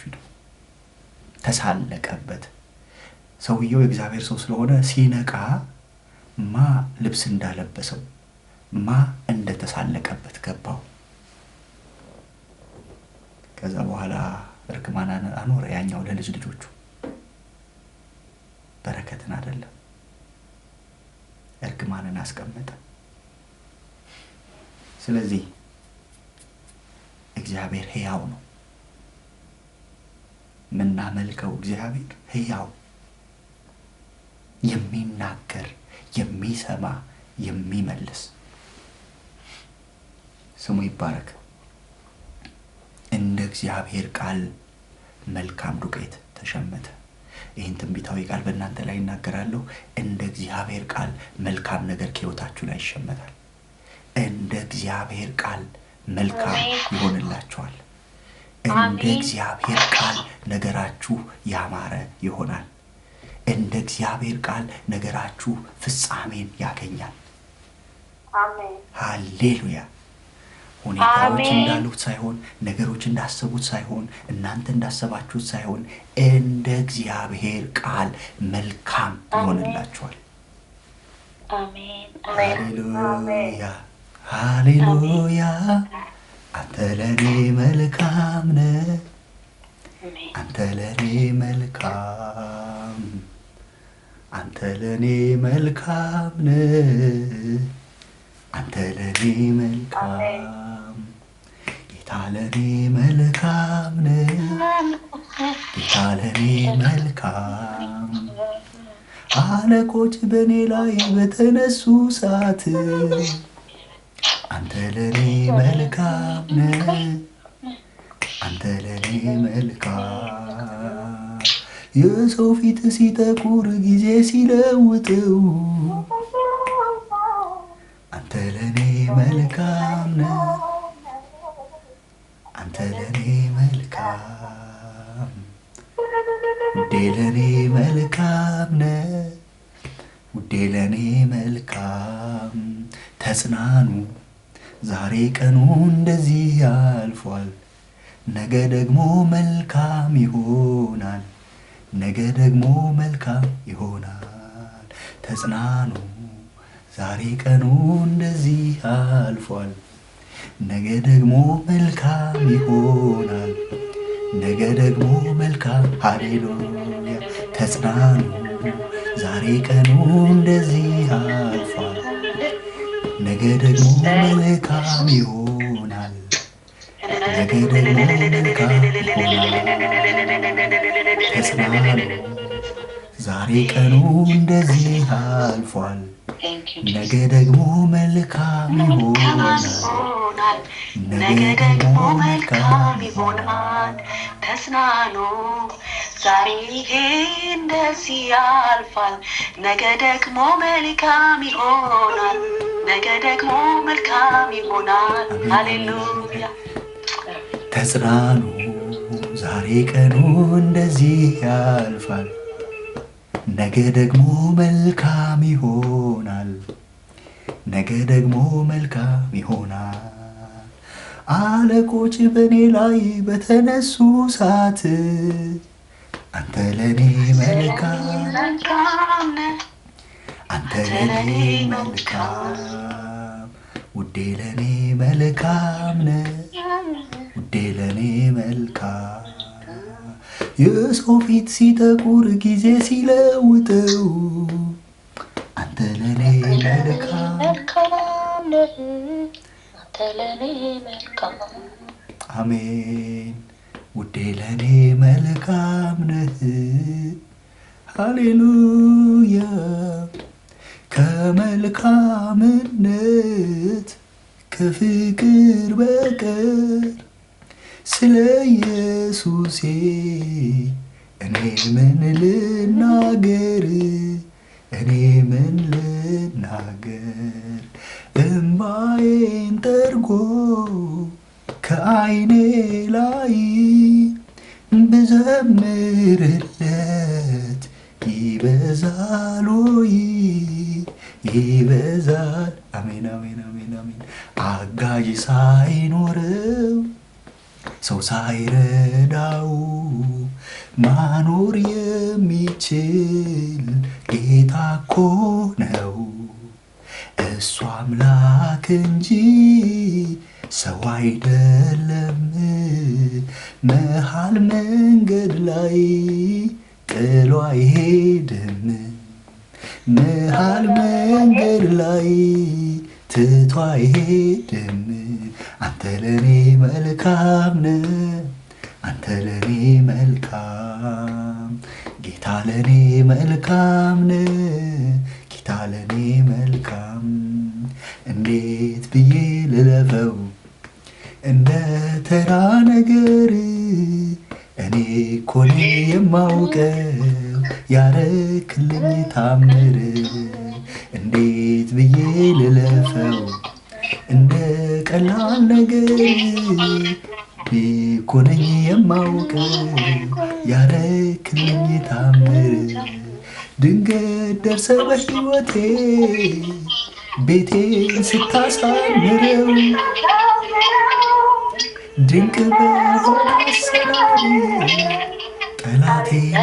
ተሳለቀበት። ሰውየው የእግዚአብሔር ሰው ስለሆነ ሲነቃ ማ ልብስ እንዳለበሰው ማ እንደተሳለቀበት ገባው። ከዛ በኋላ እርግማን አኖረ ያኛው ለልጅ ልጆቹ፣ በረከትን አይደለም እርግማንን አስቀመጠ። ስለዚህ እግዚአብሔር ሕያው ነው። ምናመልከው እግዚአብሔር ሕያው የሚናገር የሚሰማ የሚመልስ ስሙ ይባረክ። እንደ እግዚአብሔር ቃል መልካም ዱቄት ተሸመተ። ይህን ትንቢታዊ ቃል በእናንተ ላይ እናገራለሁ። እንደ እግዚአብሔር ቃል መልካም ነገር ከሕይወታችሁ ላይ ይሸመታል። እንደ እግዚአብሔር ቃል መልካም ይሆንላችኋል። እንደ እግዚአብሔር ቃል ነገራችሁ ያማረ ይሆናል። እንደ እግዚአብሔር ቃል ነገራችሁ ፍጻሜን ያገኛል። አሜን ሃሌሉያ። ሁኔታዎች እንዳሉት ሳይሆን ነገሮች እንዳሰቡት ሳይሆን እናንተ እንዳሰባችሁት ሳይሆን እንደ እግዚአብሔር ቃል መልካም ይሆንላችኋል። አሜን ሃሌሉያ ሃሌሉያ። አንተ ለኔ መልካም ነህ፣ አንተ ለኔ መልካም፣ አንተ ለኔ መልካም ነህ፣ አንተ ለኔ መልካም፣ ጌታ ለኔ መልካም ነህ፣ ጌታ ለኔ መልካም። አለቆች በኔ ላይ በተነሱ ሰዓት አንተ ለኔ መልካም ነህ፣ አንተ ለኔ መልካም። የሰው ፊት ሲጠቁር ጊዜ ሲለውጠው አንተ ለኔ መልካም ነህ፣ አንተ ለኔ መልካም። ውዴ ለኔ መልካም ነህ፣ ውዴ ለኔ መልካም። ተጽናኑ፣ ዛሬ ቀኑ እንደዚህ ያልፏል፣ ነገ ደግሞ መልካም ይሆናል፣ ነገ ደግሞ መልካም ይሆናል። ተጽናኑ፣ ዛሬ ቀኑ እንደዚህ አልፏል፣ ነገ ደግሞ መልካም ይሆናል፣ ነገ ደግሞ መልካም። ሃሌሉያ። ተጽናኑ፣ ዛሬ ቀኑ እንደዚህ አልፏል፣ ነገ ደግሞ መልካም ይሆናል፣ ነገ ደግሞ መልካም ይሆናል። ተጽናኑ፣ ዛሬ ቀኑ እንደዚህ አልፏል፣ ነገ ደግሞ መልካም ይሆናል፣ ነገ ደግሞ መልካም ይሆናል። ተጽናኑ፣ ዛሬ ይሄ እንደዚህ ያልፋል፣ ነገ ደግሞ መልካም ይሆናል፣ ነገ ደግሞ መልካም ይሆናል። ሃሌሉያ። ተጽናኑ፣ ዛሬ ቀኑ እንደዚህ ያልፋል፣ ነገ ደግሞ መልካም ይሆናል፣ ነገ ደግሞ መልካም ይሆናል። አለቆች በኔ ላይ በተነሱ ሰዓት አንተ ለኔ መልካም፣ አንተ ለኔ መልካም። ውዴ ለኔ መልካም ነህ፣ ውዴ ለኔ መልካም። የሰው ፊት ሲጠቁር ጊዜ ሲለውጠው አንተ ለኔ መልካም፣ አንተ ለኔ መልካም። አሜን። ውዴ ለኔ መልካም ነህ። ሃሌሉያ። ከመልካምነት ከፍቅር በቀር ስለ ኢየሱሴ እኔ ምን ልናገር? እኔ ምን ልናገር? እምባዬን ጠርጎ ከዓይኔ ላይ ብዘምርለት ይበዛል ወይ? ይበዛል። አሜን አሜን አሜን አሜን። አጋዥ ሳይኖረው ሰው ሳይረዳው ማኖር የሚችል ጌታ እኮ ነው። እሱ አምላክ እንጂ ሰው አይደለም። መሃል መንገድ ላይ ጥሎ አይሄድም። መሃል መንገድ ላይ ትቶ አይሄድም። አንተ ለኔ መልካም ነህ፣ አንተ ለኔ መልካም ጌታ ለኔ መልካም ነህ ጌታ ለኔ መልካም እንዴት ብዬ ልለፈው እንደ ተራ ነገር እኔ እኮ ነኝ የማውቀው ያረክልኝ ታምር እንዴት ብዬ ልለፈው እንደ ቀላል ነገር እኮ ነኝ የማውቀው ያረክልኝ ታምር ድንገት ደርሰ በሕይወቴ ቤቴን ስታሳምረው ድንቅ በሆነ አሰራር ጠላቴን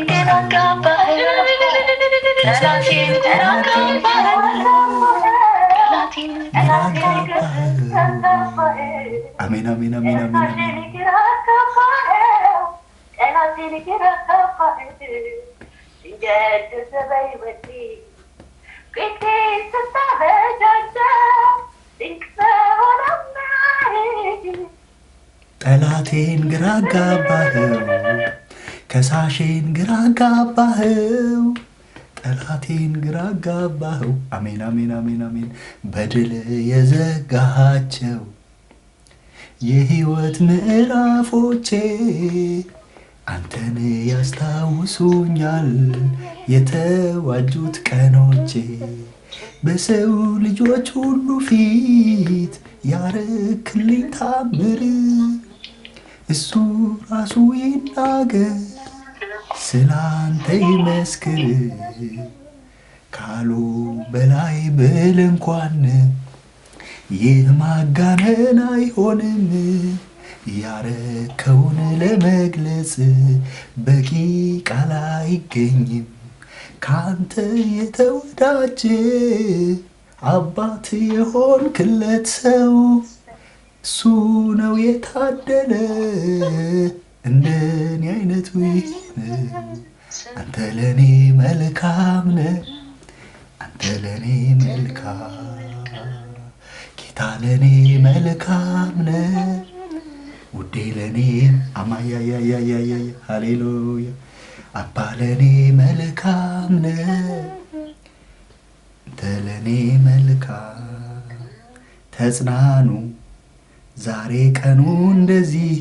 ግራ አጋባኸው ጠላቴን ግራ አሜን አሜን አሜን አሜን ጠላቴን ግራ አጋባኸው ከሳሼን ግራ አጋባኸው ጠላቴን ግራ አጋባኸው አሜን አሜን አሜን አሜን በድል የዘጋሃቸው የሕይወት ምዕራፎቼ አንተን ያስታውሱኛል የተዋጁት ቀኖቼ በሰው ልጆች ሁሉ ፊት ያረክልኝ ታምር እሱ ራሱ ይናገር ስላንተ ይመስክር ካሉ በላይ ብል እንኳን ይህ ማጋነን አይሆንም ያረከውን ለመግለጽ በቂ ቃል አይገኝም ካንተ የተወዳጀ አባት የሆንክለት ሰው እሱ ነው የታደለ እንደኔ አይነቱ አንተ ለኔ መልካም ነህ አንተ ለኔ መልካም ጌታ ለኔ መልካም ነህ ውዴ ለኔ አማያያያያያ ሃሌሉያ አባ ለኔ መልካም ነህ አንተ ለኔ መልካም ተጽናኑ ዛሬ ቀኑ እንደዚህ